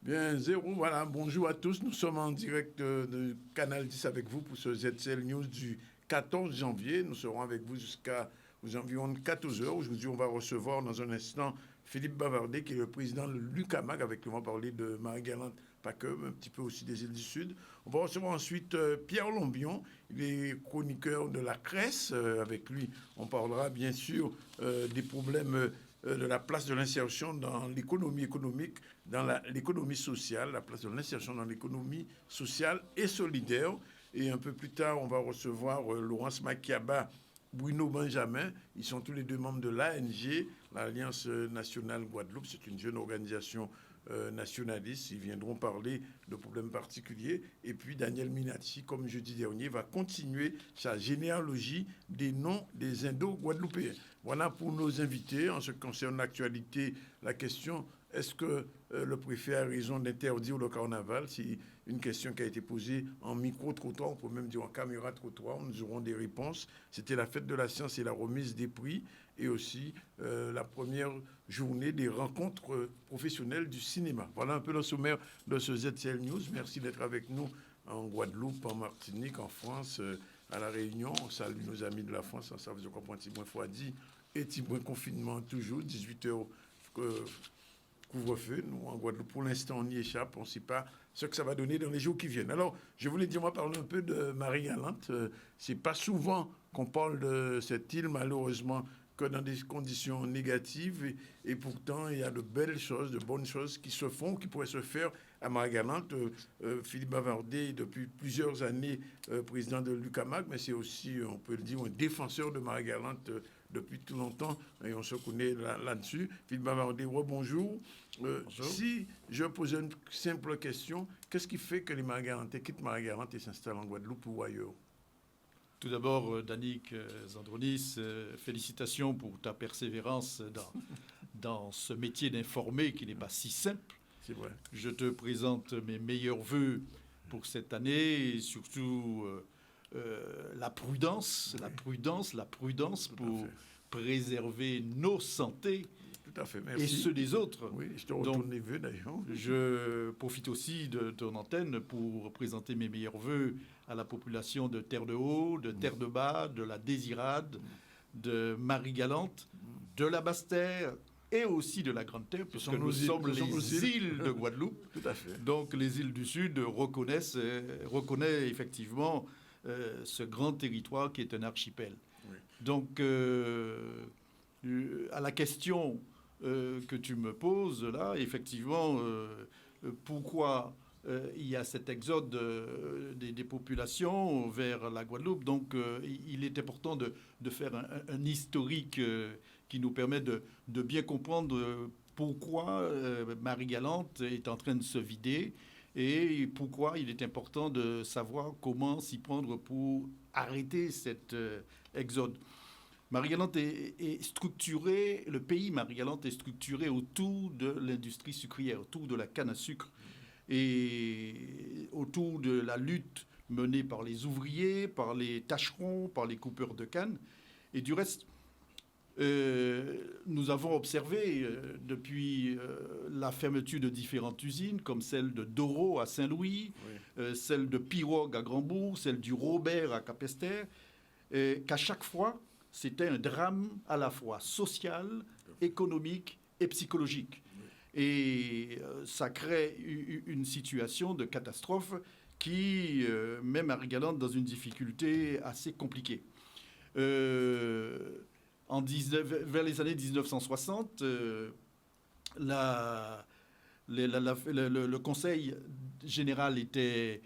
Bien, zéro, voilà, bonjour à tous. Nous sommes en direct de Canal 10 avec vous pour ce ZCL News du 14 janvier. Nous serons avec vous jusqu'à environ 14 heures. Aujourd'hui, on va recevoir dans un instant Philippe Bavardé, qui est le président de l'UQAMAG, avec qui on va parler de Marie-Galante, pas que, mais un petit peu aussi des îles du Sud. On va recevoir ensuite Pierre Lombion, il est chroniqueur de la Cresse. Avec lui, on parlera bien sûr des problèmes de la place de l'insertion dans l'économie économique, dans l'économie sociale, la place de l'insertion dans l'économie sociale et solidaire. Et un peu plus tard, on va recevoir Laurence Makiaba, Bruno Benjamin. Ils sont tous les deux membres de l'ANG, l'Alliance nationale Guadeloupe. C'est une jeune organisation nationalistes. Ils viendront parler de problèmes particuliers. Et puis Daniel Minacci, comme jeudi dernier, va continuer sa généalogie des noms des Indo-Guadeloupéens. Voilà pour nos invités. En ce qui concerne l'actualité, la question: est-ce que le préfet a raison d'interdire le carnaval? C'est une question qui a été posée en micro-trottoir, on peut même dire en caméra-trottoir. Nous aurons des réponses. C'était la fête de la science et la remise des prix, et aussi la première journée des rencontres professionnelles du cinéma. Voilà un peu le sommaire de ce ZCL News. Merci d'être avec nous en Guadeloupe, en Martinique, en France, à La Réunion. On salue nos amis de la France. Ça vous comprend, Tibouin Fouadi et Tibouin confinement toujours, 18h couvre-feu. Nous, en Guadeloupe, pour l'instant, on y échappe. On ne sait pas ce que ça va donner dans les jours qui viennent. Alors, je voulais dire, on va parler un peu de Marie-Galante. C'est pas souvent qu'on parle de cette île, malheureusement, que dans des conditions négatives. Et pourtant, il y a de belles choses, de bonnes choses qui se font, qui pourraient se faire à Marie-Galante. Philippe Bavardé, depuis plusieurs années, président de l'UQAMAG, mais c'est aussi, on peut le dire, un défenseur de Marie-Galante depuis tout longtemps, et on se connaît là-dessus. Philippe Bavardé, bonjour. Si je posais une simple question, qu'est-ce qui fait que les Marie-Galantais quittent Marie-Galante et s'installent en Guadeloupe ou ailleurs? Tout d'abord, Danick Zandronis, félicitations pour ta persévérance dans ce métier d'informer qui n'est pas si simple. C'est vrai. Je te présente mes meilleurs voeux pour cette année et surtout la prudence pour préserver nos santé. Tout à fait, merci. Et ceux des autres. Oui, je te retourne les vœux d'ailleurs. Je profite aussi de ton antenne pour présenter mes meilleurs vœux à la population de Terre-de-Haut, de Terre-de-Bas, de la Désirade, de Marie-Galante, de la Basse-Terre et aussi de la Grande-Terre, puisque nous sommes les îles de Guadeloupe. Tout à fait. Donc les îles du Sud reconnaissent effectivement ce grand territoire qui est un archipel. Oui. Donc à la question que tu me poses là, effectivement, pourquoi il y a cet exode des populations vers la Guadeloupe. Donc il est important de faire un historique qui nous permet de bien comprendre pourquoi Marie-Galante est en train de se vider et pourquoi il est important de savoir comment s'y prendre pour arrêter cet exode. Marie-Galante est structuré, le pays Marie-Galante est structuré autour de l'industrie sucrière, autour de la canne à sucre et autour de la lutte menée par les ouvriers, par les tâcherons, par les coupeurs de canne. Et du reste, nous avons observé depuis la fermeture de différentes usines, comme celle de Doro à Saint-Louis, oui. Celle de Pirogue à Grandbourg, celle du Robert à Capesterre, qu'à chaque fois, c'était un drame à la fois social, économique et psychologique. Et ça crée une situation de catastrophe qui met Marie-Galante dans une difficulté assez compliquée. Vers les années 1960, le Conseil général était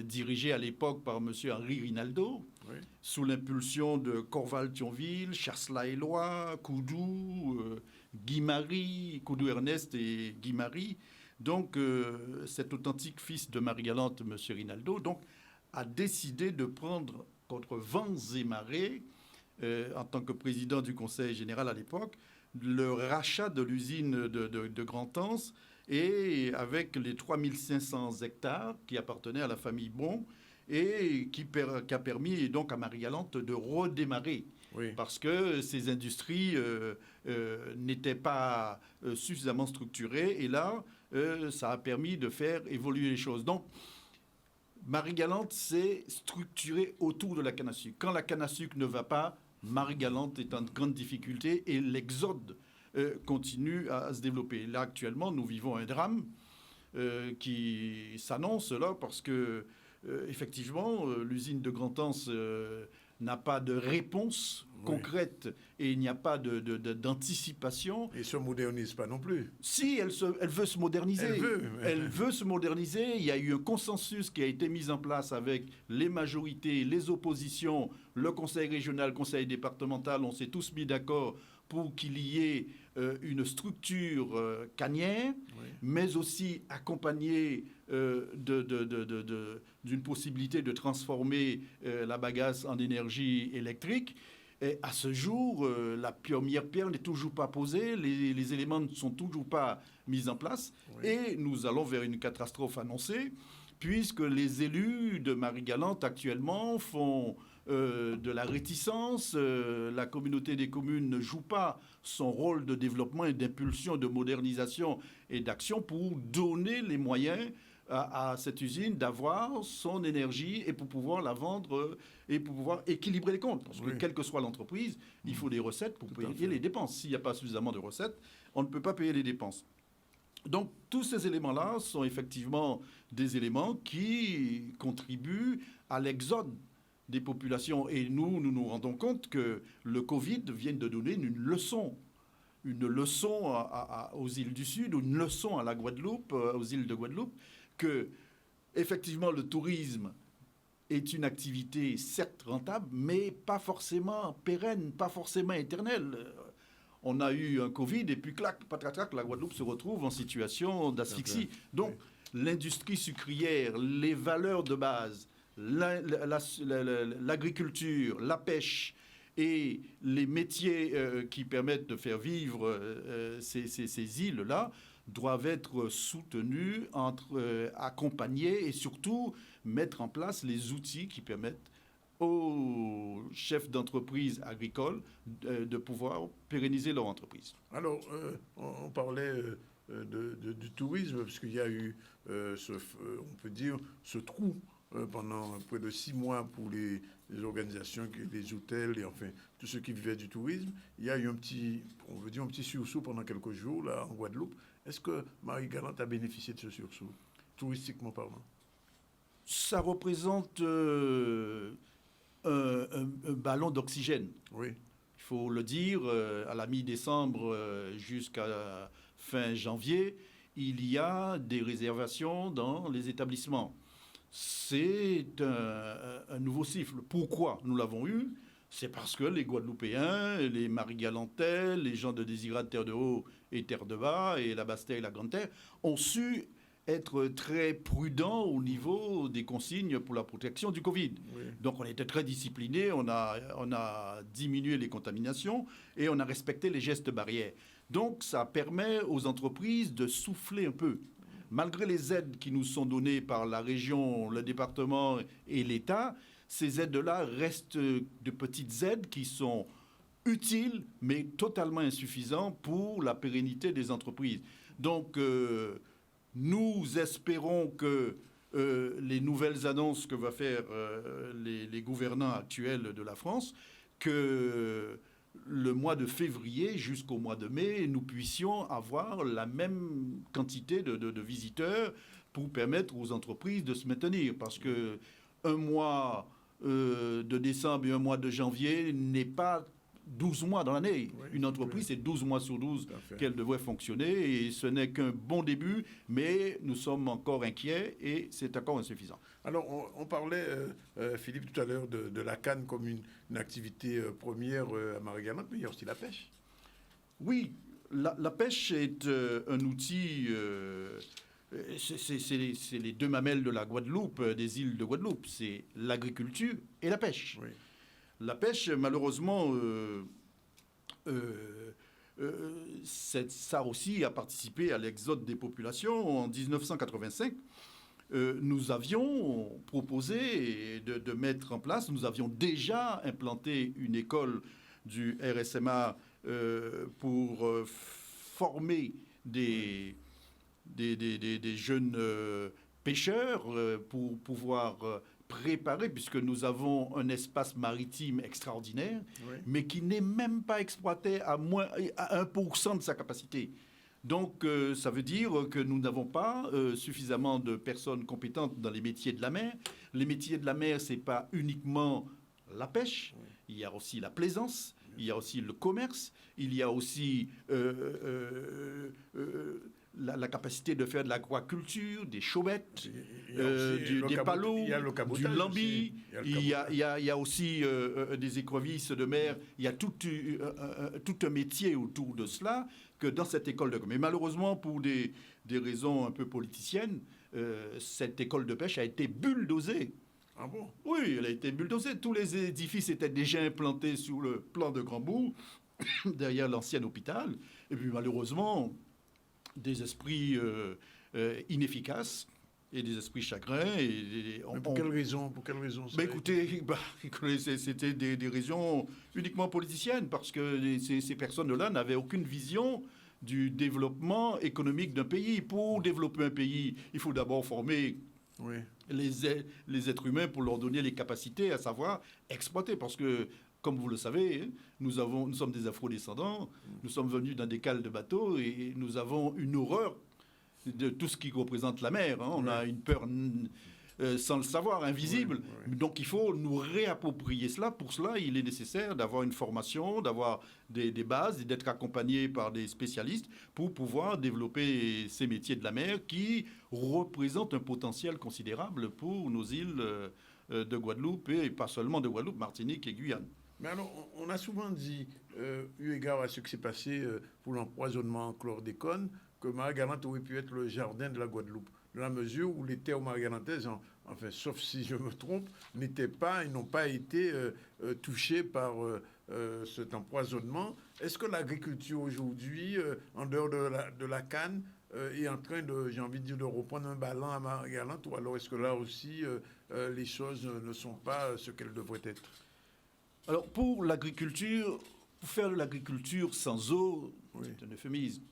dirigé à l'époque par M. Henri Rinaldo, oui. Sous l'impulsion de Corval-Thionville, Charsla-Éloi, Koudou, Guy-Marie, Koudou Ernest et Guy-Marie. Donc, cet authentique fils de Marie-Galante, M. Rinaldo, donc, a décidé de prendre contre vents et marées, en tant que président du Conseil général à l'époque, le rachat de l'usine de Grand-Anse, et avec les 3500 hectares qui appartenaient à la famille Bon et qui a permis donc à Marie-Galante de redémarrer. Oui. Parce que ces industries n'étaient pas suffisamment structurées. Et là, ça a permis de faire évoluer les choses. Donc, Marie-Galante, c'est structuré autour de la canne à sucre. Quand la canne à sucre ne va pas, Marie-Galante est en grande difficulté et l'exode continue à se développer. Là, actuellement, nous vivons un drame qui s'annonce là parce que, effectivement, l'usine de Grand-Anse n'a pas de réponse concrète et il n'y a pas d'anticipation. Et ne se modernise pas non plus. Si, elle veut se moderniser. Elle veut se moderniser. Il y a eu un consensus qui a été mis en place avec les majorités, les oppositions, le conseil régional, le conseil départemental. On s'est tous mis d'accord pour qu'il y ait une structure cannière, mais aussi accompagnée d'une possibilité de transformer la bagasse en énergie électrique. Et à ce jour, la première pierre n'est toujours pas posée, les éléments ne sont toujours pas mis en place, et nous allons vers une catastrophe annoncée, puisque les élus de Marie-Galante actuellement font de la réticence. La communauté des communes ne joue pas son rôle de développement et d'impulsion, de modernisation et d'action pour donner les moyens à cette usine d'avoir son énergie et pour pouvoir la vendre et pour pouvoir équilibrer les comptes. Parce que quelle que soit l'entreprise, il faut des recettes pour payer les dépenses. S'il n'y a pas suffisamment de recettes, on ne peut pas payer les dépenses. Donc tous ces éléments-là sont effectivement des éléments qui contribuent à l'exode des populations. Et nous rendons compte que le Covid vient de donner une leçon aux îles du Sud, ou une leçon à la Guadeloupe, aux îles de Guadeloupe, que effectivement le tourisme est une activité certes rentable, mais pas forcément pérenne, pas forcément éternelle. On a eu un Covid et puis clac, patatrac, la Guadeloupe se retrouve en situation d'asphyxie. Donc l'industrie sucrière, les valeurs de base, l'agriculture, la pêche et les métiers qui permettent de faire vivre ces îles-là doivent être soutenus, accompagnés et surtout mettre en place les outils qui permettent aux chefs d'entreprise agricoles de pouvoir pérenniser leur entreprise. Alors, on parlait du tourisme, parce qu'il y a eu, on peut dire, ce trou pendant près de 6 mois pour les organisations, les hôtels et enfin tous ceux qui vivaient du tourisme. Il y a eu un petit sursaut pendant quelques jours là en Guadeloupe. Est-ce que Marie-Galante a bénéficié de ce sursaut, touristiquement parlant? Ça représente un ballon d'oxygène. Oui. Il faut le dire, à la mi-décembre jusqu'à fin janvier, il y a des réservations dans les établissements. C'est un nouveau cycle. Pourquoi nous l'avons eu? C'est parce que les Guadeloupéens, les Marie-Galantais, les gens de Désirade, Terre de Haut et Terre de Bas, et la Basse-Terre et la Grande-Terre, ont su être très prudents au niveau des consignes pour la protection du Covid. Oui. Donc on était très disciplinés, on a diminué les contaminations et on a respecté les gestes barrières. Donc ça permet aux entreprises de souffler un peu. Malgré les aides qui nous sont données par la région, le département et l'État, ces aides-là restent de petites aides qui sont utiles, mais totalement insuffisantes pour la pérennité des entreprises. Donc, nous espérons que les nouvelles annonces que va faire les gouvernants actuels de la France, que le mois de février jusqu'au mois de mai, nous puissions avoir la même quantité de visiteurs pour permettre aux entreprises de se maintenir. Parce que un mois de décembre et un mois de janvier n'est pas 12 mois dans l'année. Oui, une entreprise, c'est 12 mois sur 12 qu'elle devrait fonctionner et ce n'est qu'un bon début, mais nous sommes encore inquiets et c'est encore insuffisant. Alors, on parlait, Philippe, tout à l'heure de la canne comme une activité première à Marie-Galante, mais il y a aussi la pêche. Oui, la pêche est un outil... c'est les deux mamelles de la Guadeloupe, des îles de Guadeloupe. C'est l'agriculture et la pêche. Oui. La pêche, malheureusement, ça aussi a participé à l'exode des populations. En 1985, nous avions proposé de mettre en place, nous avions déjà implanté une école du RSMA pour former des des jeunes pêcheurs pour pouvoir préparer, puisque nous avons un espace maritime extraordinaire, mais qui n'est même pas exploité à 1% de sa capacité. Donc, ça veut dire que nous n'avons pas suffisamment de personnes compétentes dans les métiers de la mer. Les métiers de la mer, ce n'est pas uniquement la pêche, il y a aussi la plaisance, il y a aussi le commerce, il y a aussi la capacité de faire de l'aquaculture, des chauvettes, des palots, du lambi. Il y a aussi des écrevisses de mer. Il y a tout un métier autour de cela que dans cette école de commerce. Mais malheureusement, pour des raisons un peu politiciennes, cette école de pêche a été bulldozée. Ah bon? Oui, elle a été bulldozée. Tous les édifices étaient déjà implantés sur le plan de Grand-Bourg, derrière l'ancien hôpital. Et puis malheureusement, des esprits inefficaces et des esprits chagrins. Pour quelle raison écoutez, c'était des raisons uniquement politiciennes, parce que ces personnes-là n'avaient aucune vision du développement économique d'un pays. Pour développer un pays, il faut d'abord former les êtres humains pour leur donner les capacités, à savoir exploiter. Parce que, comme vous le savez, nous sommes des afro-descendants, nous sommes venus dans des cales de bateaux et nous avons une horreur de tout ce qui représente la mer. On a une peur sans le savoir, invisible. Donc il faut nous réapproprier cela. Pour cela, il est nécessaire d'avoir une formation, d'avoir des bases et d'être accompagné par des spécialistes pour pouvoir développer ces métiers de la mer qui représentent un potentiel considérable pour nos îles de Guadeloupe et pas seulement de Guadeloupe, Martinique et Guyane. Mais alors, on a souvent dit, eu égard à ce qui s'est passé pour l'empoisonnement en chlordécone, que Marie-Galante aurait pu être le jardin de la Guadeloupe, dans la mesure où les terres marie-galantaises, enfin, sauf si je me trompe, n'ont pas été touchées par cet empoisonnement. Est-ce que l'agriculture aujourd'hui, en dehors de la canne, est en train j'ai envie de dire, de reprendre un ballon à Marie-Galante, ou alors est-ce que là aussi, les choses ne sont pas ce qu'elles devraient être? Alors, pour l'agriculture, pour faire de l'agriculture sans eau, c'est un euphémisme.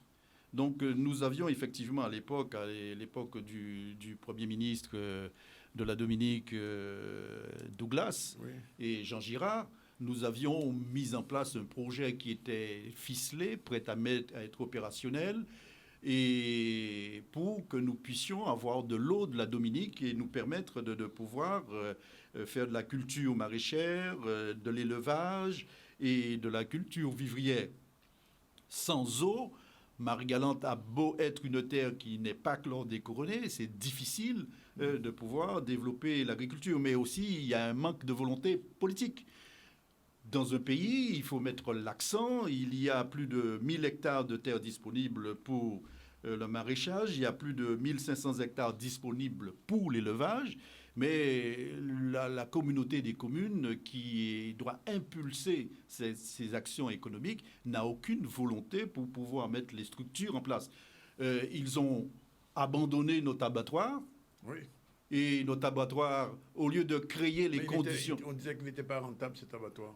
Donc, nous avions effectivement à l'époque du Premier ministre de la Dominique, Douglas, et Jean Girard, nous avions mis en place un projet qui était ficelé, prêt à être opérationnel, et pour que nous puissions avoir de l'eau de la Dominique et nous permettre de pouvoir faire de la culture maraîchère, de l'élevage et de la culture vivrière. Sans eau, Marie-Galante a beau être une terre qui n'est pas chlordécoronée, c'est difficile de pouvoir développer l'agriculture, mais aussi il y a un manque de volonté politique. Dans un pays, il faut mettre l'accent, il y a plus de 1000 hectares de terres disponibles pour le maraîchage, il y a plus de 1500 hectares disponibles pour l'élevage, mais la communauté des communes qui doit impulser ces actions économiques n'a aucune volonté pour pouvoir mettre les structures en place. Ils ont abandonné notre abattoir. Oui. Et notre abattoir, au lieu de créer les conditions... On disait qu'il n'était pas rentable, cet abattoir.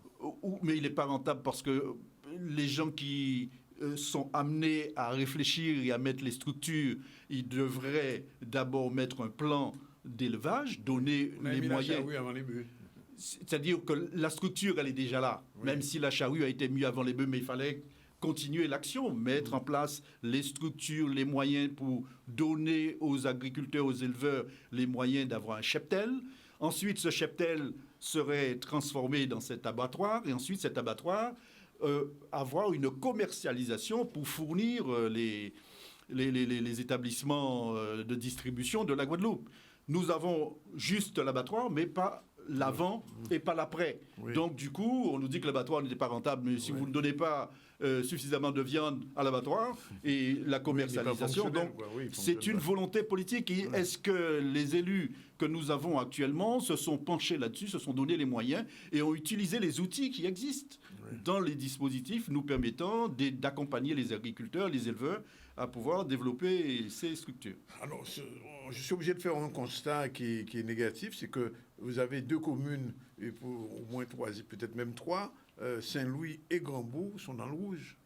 Mais il n'est pas rentable parce que les gens qui sont amenés à réfléchir et à mettre les structures, ils devraient d'abord mettre un plan d'élevage, donner les moyens... La charrue avant les bœufs. C'est-à-dire que la structure, elle est déjà là. Même si la charrue a été mise avant les bœufs, mais il fallait continuer l'action, mettre en place les structures, les moyens pour donner aux agriculteurs, aux éleveurs, les moyens d'avoir un cheptel. Ensuite, ce cheptel serait transformé dans cet abattoir, et ensuite, cet abattoir avoir une commercialisation pour fournir les établissements de distribution de la Guadeloupe. Nous avons juste l'abattoir, mais pas l'avant et pas l'après. Donc, du coup, on nous dit que l'abattoir n'était pas rentable, mais si vous ne donnez pas suffisamment de viande à l'abattoir et la commercialisation, donc c'est une volonté politique. Et est-ce que les élus que nous avons actuellement se sont penchés là-dessus, se sont donné les moyens et ont utilisé les outils qui existent dans les dispositifs nous permettant d'accompagner les agriculteurs, les éleveurs à pouvoir développer ces structures? Alors, je suis obligé de faire un constat qui est négatif, c'est que vous avez deux communes, et pour au moins trois, peut-être même trois, Saint-Louis et Grand-Bourg sont dans le rouge.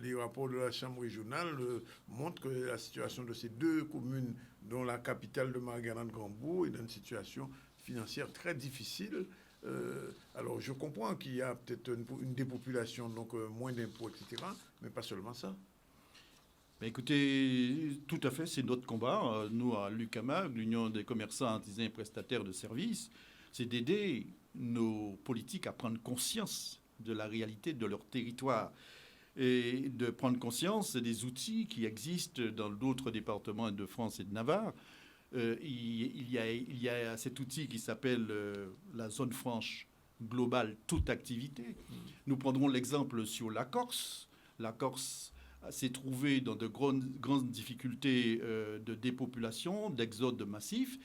Les rapport de la Chambre régionale montre que la situation de ces deux communes, dont la capitale de Margalande-Grandbourg, est dans une situation financière très difficile. Alors, je comprends qu'il y a peut-être une dépopulation, donc moins d'impôts, etc., mais pas seulement ça. Ben écoutez, tout à fait, c'est notre combat. Nous, à l'UQAMAG, l'Union des commerçants, artisans et prestataires de services, c'est d'aider nos politiques à prendre conscience de la réalité de leur territoire et de prendre conscience des outils qui existent dans d'autres départements de France et de Navarre. Il y a cet outil qui s'appelle la zone franche globale toute activité. Nous prendrons l'exemple sur la Corse. La Corse s'est trouvée dans de grandes difficultés de dépopulation, d'exode massif.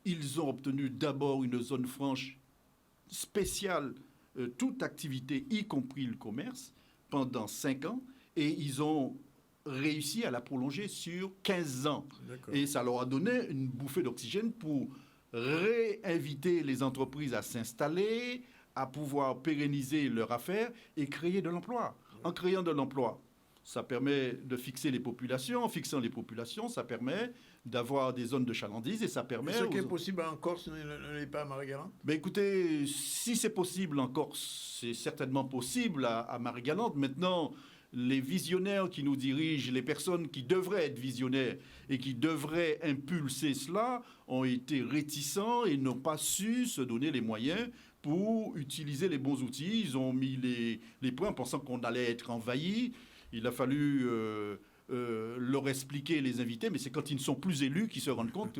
Ils ont obtenu d'abord une zone franche spéciale, toute activité, y compris le commerce, pendant 5 ans. Et ils ont réussi à la prolonger sur 15 ans. D'accord. Et ça leur a donné une bouffée d'oxygène pour réinviter les entreprises à s'installer, à pouvoir pérenniser leur affaire et créer de l'emploi. En créant de l'emploi, ça permet de fixer les populations. En fixant les populations, ça permet d'avoir des zones de chalandise et ça permet... Ce qui est possible en Corse n'est pas à Marie-Galante? Ben écoutez, si c'est possible en Corse, c'est certainement possible à Marie-Galante. Maintenant, les visionnaires qui nous dirigent, les personnes qui devraient être visionnaires et qui devraient impulser cela, ont été réticents et n'ont pas su se donner les moyens pour utiliser les bons outils. Ils ont mis les points en pensant qu'on allait être envahis. Il a fallu leur expliquer, les inviter, mais c'est quand ils ne sont plus élus qu'ils se rendent compte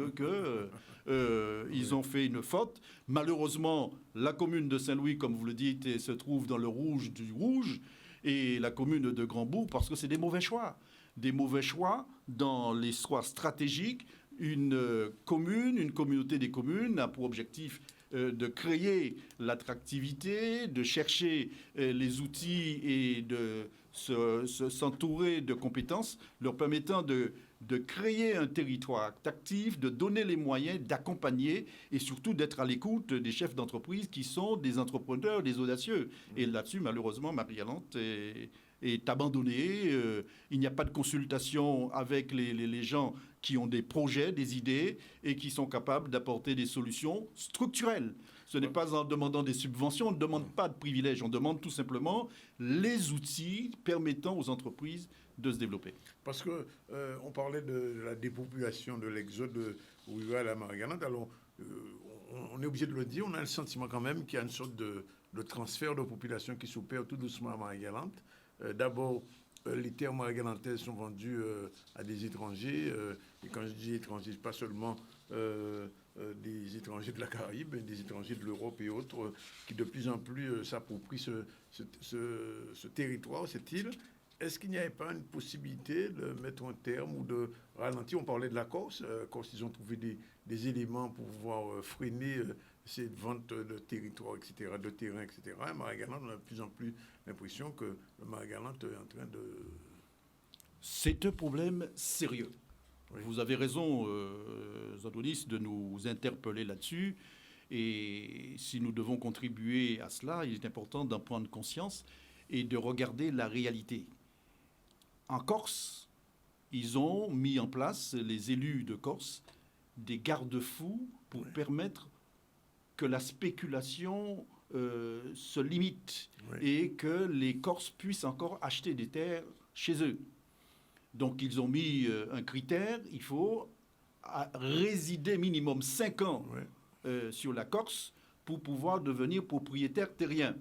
qu'ils ont fait une faute. Malheureusement, la commune de Saint-Louis, comme vous le dites, se trouve dans le rouge du rouge, et la commune de Grandbourg, parce que c'est des mauvais choix. Des mauvais choix dans les choix stratégiques. Une communauté des communes a pour objectif de créer l'attractivité, de chercher les outils et de s'entourer de compétences leur permettant de créer un territoire actif, de donner les moyens, d'accompagner et surtout d'être à l'écoute des chefs d'entreprise qui sont des entrepreneurs, des audacieux. Et là-dessus, malheureusement, Marie-Galante est abandonnée. Il n'y a pas de consultation avec les gens qui ont des projets, des idées et qui sont capables d'apporter des solutions structurelles. Ce n'est pas en demandant des subventions, on ne demande pas de privilèges, on demande tout simplement les outils permettant aux entreprises de se développer. Parce que on parlait de la dépopulation, de l'exode rural à Marie-Galante. Alors, on est obligé de le dire, on a le sentiment quand même qu'il y a une sorte de transfert de population qui s'opère tout doucement à Marie-Galante. D'abord, les terres marie-galantaises sont vendues à des étrangers. Et quand je dis étrangers, pas seulement des étrangers de la Caraïbe, mais des étrangers de l'Europe et autres, qui de plus en plus s'approprient ce territoire, cette île. Est-ce qu'il n'y avait pas une possibilité de mettre un terme ou de ralentir? On parlait de la Corse. Corse, ils ont trouvé des éléments pour pouvoir freiner cette vente de territoire, etc., de terrain, etc. Et Marie-Galante, on a de plus en plus l'impression que le Marie-Galante est en train de... C'est un problème sérieux. Oui. Vous avez raison, Zandonis, de nous interpeller là-dessus. Et si nous devons contribuer à cela, il est important d'en prendre conscience et de regarder la réalité. En Corse, ils ont mis en place, les élus de Corse, des garde-fous pour permettre que la spéculation se limite et que les Corses puissent encore acheter des terres chez eux. Donc ils ont mis un critère, il faut résider minimum 5 ans sur la Corse pour pouvoir devenir propriétaire terrien.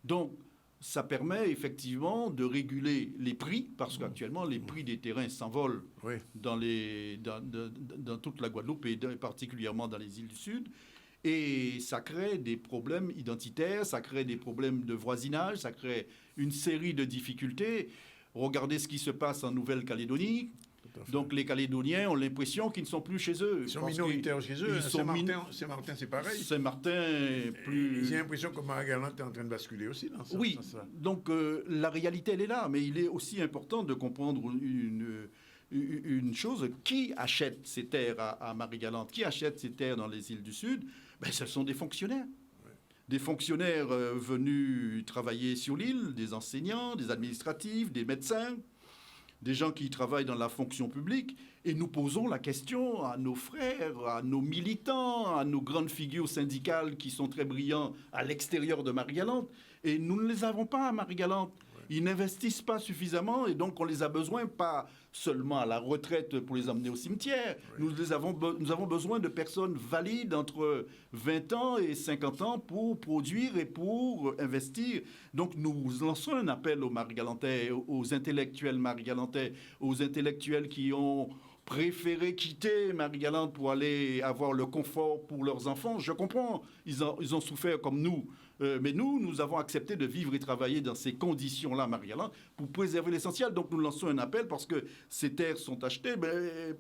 Donc ça permet effectivement de réguler les prix, parce qu'actuellement les prix des terrains s'envolent dans toute la Guadeloupe et particulièrement dans les îles du Sud. Et ça crée des problèmes identitaires, ça crée des problèmes de voisinage, ça crée une série de difficultés. Regardez ce qui se passe en Nouvelle-Calédonie. Donc les Calédoniens ont l'impression qu'ils ne sont plus chez eux. Ils sont minoritaires chez eux. Saint-Martin, c'est pareil. Saint-Martin plus... J'ai l'impression que Marie-Galante est en train de basculer aussi dans ça. Oui, donc la réalité, elle est là. Mais il est aussi important de comprendre une chose. Qui achète ces terres à Marie-Galante? Qui achète ces terres dans les îles du Sud? Ben, ce sont des fonctionnaires. Des fonctionnaires venus travailler sur l'île, des enseignants, des administratifs, des médecins. des gens qui travaillent dans la fonction publique, et nous posons la question à nos frères, à nos militants, à nos grandes figures syndicales qui sont très brillants à l'extérieur de Marie-Galante, et nous ne les avons pas à Marie-Galante. Ils n'investissent pas suffisamment et donc on les a besoin, pas seulement à la retraite pour les emmener au cimetière. Oui. Nous avons besoin de personnes valides entre 20 ans et 50 ans pour produire et pour investir. Donc nous lançons un appel aux Marie-Galantais, aux intellectuels Marie-Galantais, aux intellectuels qui ont préféré quitter Marie-Galante pour aller avoir le confort pour leurs enfants. Je comprends, ils ont souffert comme nous. Mais nous avons accepté de vivre et travailler dans ces conditions-là, Marie-Galante, pour préserver l'essentiel. Donc nous lançons un appel parce que ces terres sont achetées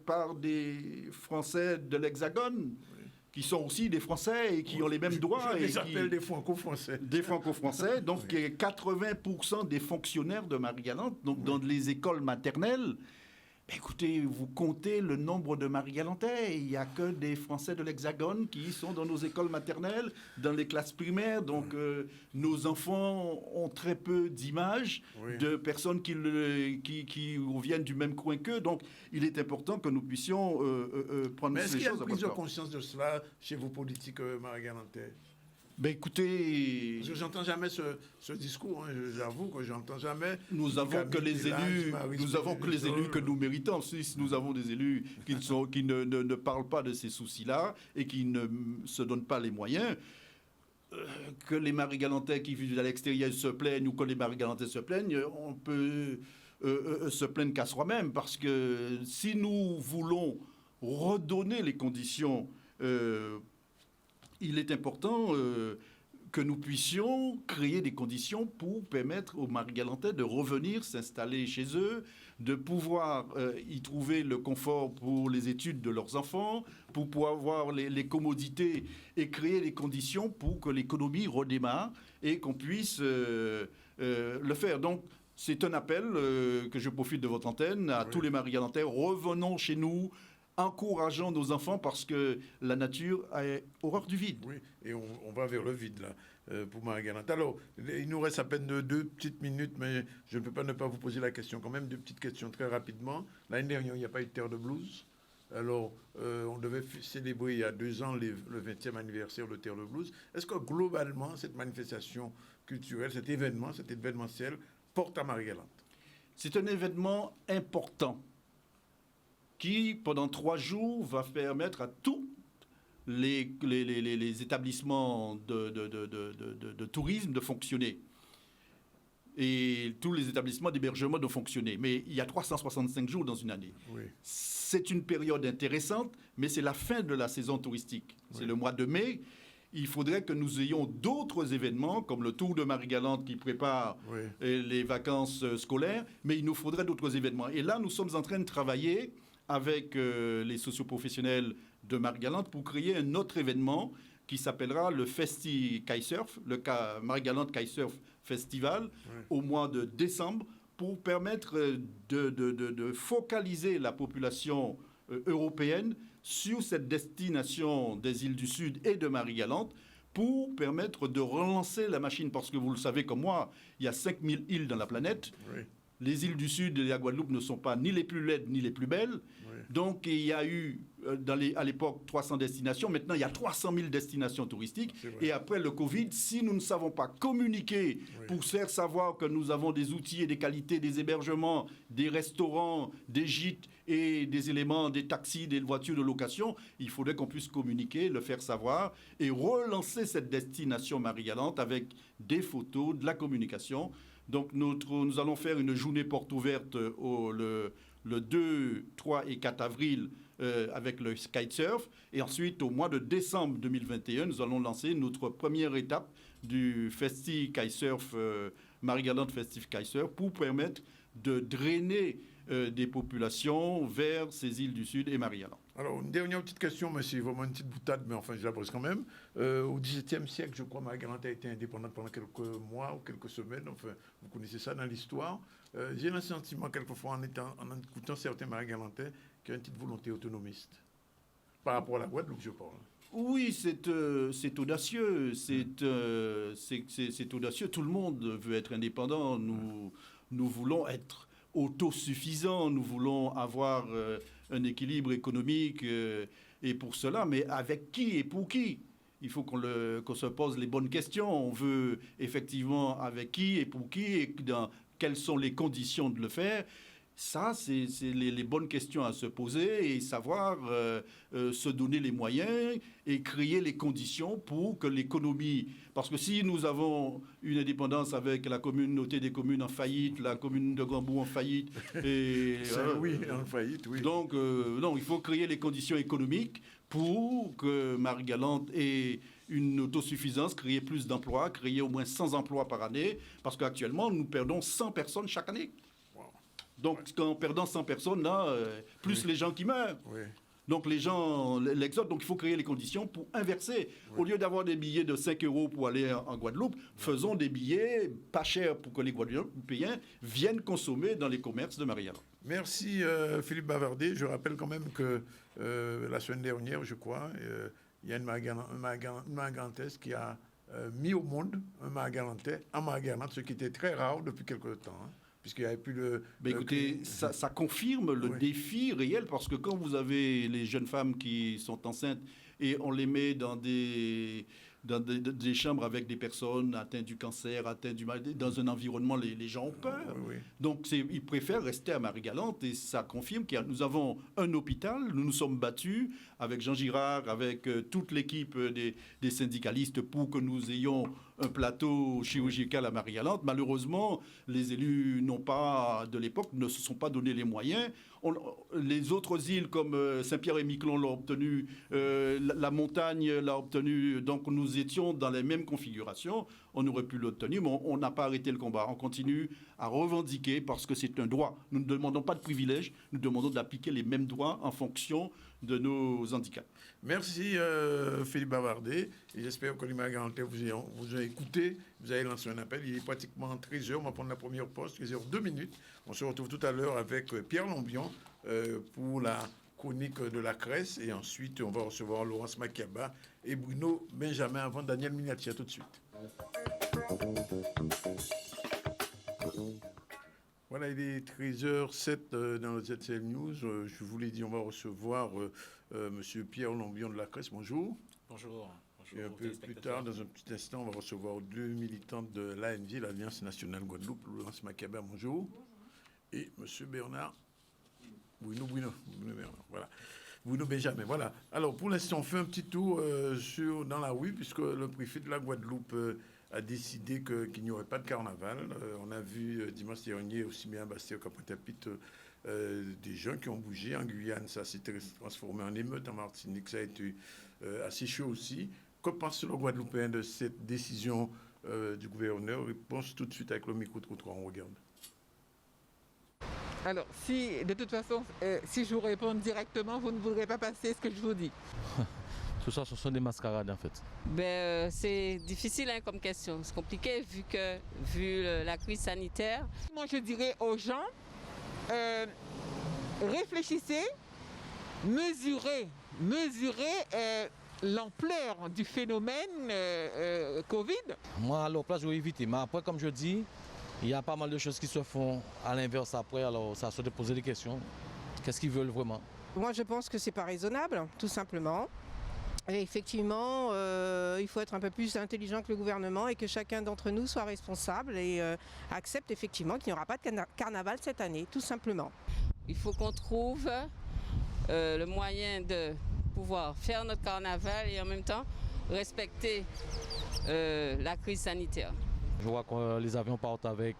par des Français de l'Hexagone, qui sont aussi des Français et qui ont les mêmes droits. Je les appelle des Franco-Français. Des Franco-Français. Donc 80% des fonctionnaires de Marie-Galante, donc dans les écoles maternelles. Écoutez, vous comptez le nombre de Marie-Galantais. Il n'y a que des Français de l'Hexagone qui sont dans nos écoles maternelles, dans les classes primaires. Donc, nos enfants ont très peu d'images de personnes qui viennent du même coin qu'eux. Donc, il est important que nous puissions prendre ces choses. Mais est-ce qu'il y a une prise de conscience de cela chez vos politiques Marie-Galantais? Écoutez, parce que j'entends jamais ce discours. Hein, j'avoue que j'entends jamais. Nous avons que les élus, que nous méritons. Si nous avons des élus qui ne parlent pas de ces soucis-là et qui ne se donnent pas les moyens. Que les Marie-Galantais qui vivent à l'extérieur se plaignent ou que les Marie-Galantais se plaignent, on peut se plaindre qu'à soi-même, parce que si nous voulons redonner les conditions. Il est important que nous puissions créer des conditions pour permettre aux Marie-Galantais de revenir s'installer chez eux, de pouvoir y trouver le confort pour les études de leurs enfants, pour pouvoir avoir les commodités et créer les conditions pour que l'économie redémarre et qu'on puisse le faire. Donc, c'est un appel que je profite de votre antenne à tous les Marie-Galantais. Revenons chez nous. Encourageons nos enfants parce que la nature a horreur du vide. Oui, et on va vers le vide, là, pour Marie-Galante. Alors, il nous reste à peine 2 petites minutes, mais je ne peux pas ne pas vous poser la question quand même. 2 petites questions très rapidement. L'année dernière, il n'y a pas eu de Terre de Blues. Alors, on devait célébrer il y a 2 ans le 20e anniversaire de Terre de Blues. Est-ce que globalement, cette manifestation culturelle, cet événementiel, porte à Marie-Galante? C'est un événement important qui, pendant 3 jours, va permettre à tous les établissements de tourisme de fonctionner. Et tous les établissements d'hébergement de fonctionner. Mais il y a 365 jours dans une année. Oui. C'est une période intéressante, mais c'est la fin de la saison touristique. Oui. C'est le mois de mai. Il faudrait que nous ayons d'autres événements, comme le Tour de Marie-Galante qui prépare les vacances scolaires, mais il nous faudrait d'autres événements. Et là, nous sommes en train de travailler avec les socioprofessionnels de Marie-Galante pour créer un autre événement qui s'appellera le Festi Kitesurf, le Marie-Galante Kitesurf Festival, au mois de décembre, pour permettre de focaliser la population européenne sur cette destination des îles du Sud et de Marie-Galante, pour permettre de relancer la machine. Parce que vous le savez comme moi, il y a 5000 îles dans la planète. Oui. Les îles du Sud et la Guadeloupe ne sont pas ni les plus laides ni les plus belles. Oui. Donc, il y a eu, à l'époque, 300 destinations. Maintenant, il y a 300 000 destinations touristiques. Et après le Covid, si nous ne savons pas communiquer pour faire savoir que nous avons des outils et des qualités, des hébergements, des restaurants, des gîtes et des éléments, des taxis, des voitures de location, il faudrait qu'on puisse communiquer, le faire savoir et relancer cette destination Marie-Galante avec des photos, de la communication. Donc, nous allons faire une journée porte ouverte le 2, 3 et 4 avril avec le kitesurf. Et ensuite, au mois de décembre 2021, nous allons lancer notre première étape du Festi Kitesurf, Marie-Galante Festive Kitesurf, pour permettre de drainer des populations vers ces îles du Sud et Marie-Galante. Alors, une dernière petite question, mais c'est vraiment une petite boutade, mais enfin, je la pose quand même. Au XVIIe siècle, je crois, Marie-Galante a été indépendante pendant quelques mois ou quelques semaines. Enfin, vous connaissez ça dans l'histoire. J'ai le sentiment, quelquefois, en écoutant certains Marie-Galantais, qu'il y a une petite volonté autonomiste. Par rapport à la Guadeloupe, je parle. Oui, c'est audacieux. C'est audacieux. Tout le monde veut être indépendant. Nous voulons être autosuffisants, nous voulons avoir un équilibre économique et pour cela, mais avec qui et pour qui? Il faut qu'on se pose les bonnes questions. On veut effectivement avec qui et pour qui et quelles sont les conditions de le faire. Ça, c'est les bonnes questions à se poser et savoir se donner les moyens et créer les conditions pour que l'économie... Parce que si nous avons une indépendance avec la communauté des communes en faillite, la commune de Gambou en faillite... Et, oui, en faillite, oui. Donc, non, il faut créer les conditions économiques pour que Marie-Galante ait une autosuffisance, créer plus d'emplois, créer au moins 100 emplois par année, parce qu'actuellement, nous perdons 100 personnes chaque année. Donc, en perdant 100 personnes, là, plus les gens qui meurent. Oui. Donc, les gens, l'exode, donc il faut créer les conditions pour inverser. Oui. Au lieu d'avoir des billets de 5 € pour aller en Guadeloupe, faisons des billets pas chers pour que les Guadeloupéens viennent consommer dans les commerces de Marie-Galante. Merci Philippe Bavardé. Je rappelle quand même que la semaine dernière, je crois, il y a une Marie-Galantaise qui a mis au monde un Marie-Galantais en Marie-Galante, ce qui était très rare depuis quelque temps. Hein. Puisqu'il n'y avait plus le... écoutez, ça confirme le défi réel, parce que quand vous avez les jeunes femmes qui sont enceintes et on les met dans des chambres avec des personnes atteintes du cancer, atteintes du mal, dans un environnement, les gens ont peur. Oui. Donc, ils préfèrent rester à Marie-Galante et ça confirme que nous avons un hôpital. Nous nous sommes battus avec Jean Girard, avec toute l'équipe des syndicalistes pour que nous ayons un plateau chirurgical à Marie-Galante. Malheureusement, les élus de l'époque ne se sont pas donné les moyens. Les autres îles comme Saint-Pierre-et-Miquelon l'ont obtenu, la montagne l'a obtenu, donc nous étions dans les mêmes configurations, on aurait pu l'obtenir, mais on n'a pas arrêté le combat. On continue à revendiquer parce que c'est un droit. Nous ne demandons pas de privilèges, nous demandons d'appliquer les mêmes droits en fonction de nos handicaps. Merci Philippe Bavardé. Et j'espère que les Marie-Galantais vous a écouté. Vous avez lancé un appel. Il est pratiquement 13h. On va prendre la première pause, 13h02 minutes. On se retrouve tout à l'heure avec Pierre Lombion pour la chronique de la Cresse. Et ensuite, on va recevoir Laurence Makiaba et Bruno Benjamin avant Daniel Minati. À tout de suite. Voilà, il est 13h07 dans le ZCL News. Je vous l'ai dit, on va recevoir M. Pierre Lombion de la Cresse. Bonjour. Bonjour. Et un peu plus tard, dans un petit instant, on va recevoir 2 militantes de l'ANV, l'Alliance Nationale Guadeloupe, Laurence Makiaba. Bonjour. Et M. Bernard. Bruno Bernard. Voilà. Bruno Benjamin. Voilà. Alors, pour l'instant, on fait un petit tour dans la rue, puisque le préfet de la Guadeloupe a décidé qu'il n'y aurait pas de carnaval. On a vu dimanche dernier, aussi bien à Bastille qu'à Pointe-à-Pitre, des gens qui ont bougé. En Guyane, ça s'est transformé en émeute. En Martinique, ça a été assez chaud aussi. Que pense le Guadeloupéen de cette décision du gouverneur? Réponse tout de suite avec le micro de Trottoir. On regarde. Alors, de toute façon, si je vous réponds directement, vous ne voudrez pas passer ce que je vous dis. Tout ça, ce sont des mascarades en fait. C'est difficile comme question. C'est compliqué vu la crise sanitaire. Moi, je dirais aux gens, réfléchissez, mesurez l'ampleur du phénomène Covid. Moi, à leur place, je vais éviter. Mais après, comme je dis, il y a pas mal de choses qui se font à l'inverse après. Alors, ça se de poser des questions. Qu'est-ce qu'ils veulent vraiment? Moi, je pense que c'est pas raisonnable, tout simplement. Et effectivement, il faut être un peu plus intelligent que le gouvernement et que chacun d'entre nous soit responsable et accepte effectivement qu'il n'y aura pas de carnaval cette année, tout simplement. Il faut qu'on trouve le moyen de pouvoir faire notre carnaval et en même temps respecter la crise sanitaire. Je vois que les avions partent avec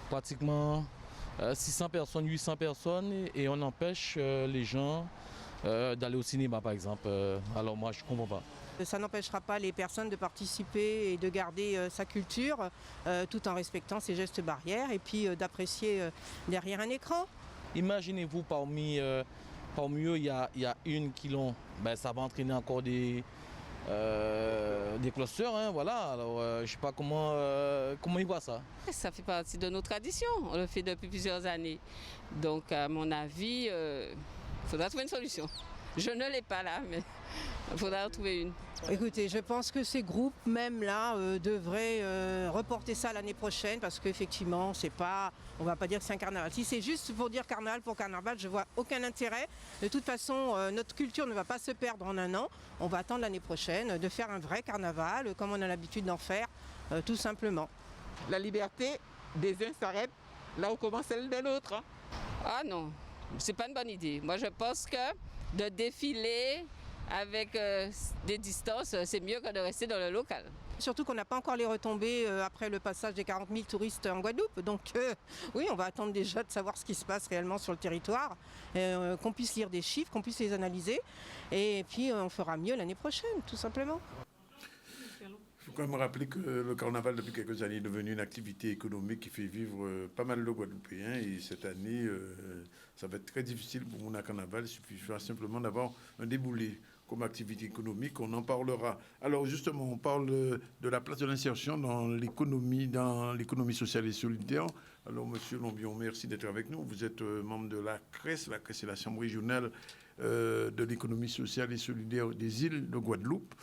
pratiquement 600 personnes, 800 personnes et on empêche les gens d'aller au cinéma par exemple. Alors moi je ne comprends pas. Ça n'empêchera pas les personnes de participer et de garder sa culture tout en respectant ses gestes barrières et puis d'apprécier derrière un écran. Imaginez-vous parmi eux il y a une qui l'ont, ça va entraîner encore des clusters, hein, voilà. Alors je ne sais pas comment ils voient ça. Ça fait partie de nos traditions, on le fait depuis plusieurs années. Donc à mon avis, il faudra trouver une solution. Je ne l'ai pas là, mais il faudra en trouver une. Écoutez, je pense que ces groupes, même là, devraient reporter ça l'année prochaine parce qu'effectivement, c'est pas, on va pas dire que c'est un carnaval. Si c'est juste pour dire carnaval pour carnaval, je vois aucun intérêt. De toute façon, notre culture ne va pas se perdre en un an. On va attendre l'année prochaine de faire un vrai carnaval, comme on a l'habitude d'en faire, tout simplement. La liberté des uns s'arrête là où commence celle de l'autre. Hein. Ah non, c'est pas une bonne idée. Moi, je pense que de défiler avec des distances, c'est mieux que de rester dans le local. Surtout qu'on n'a pas encore les retombées après le passage des 40 000 touristes en Guadeloupe. Donc oui, on va attendre déjà de savoir ce qui se passe réellement sur le territoire, qu'on puisse lire des chiffres, qu'on puisse les analyser. Et puis on fera mieux l'année prochaine, tout simplement. Il faut quand même rappeler que le carnaval, depuis quelques années, est devenu une activité économique qui fait vivre pas mal de Guadeloupéens. Et cette année, ça va être très difficile pour mon carnaval. Il suffira simplement d'avoir un déboulé comme activité économique. On en parlera. Alors justement, on parle de la place de l'insertion dans l'économie sociale et solidaire. Alors Monsieur Lombion, merci d'être avec nous. Vous êtes membre de la CRES. La CRES, c'est la Chambre régionale de l'économie sociale et solidaire des îles de Guadeloupe.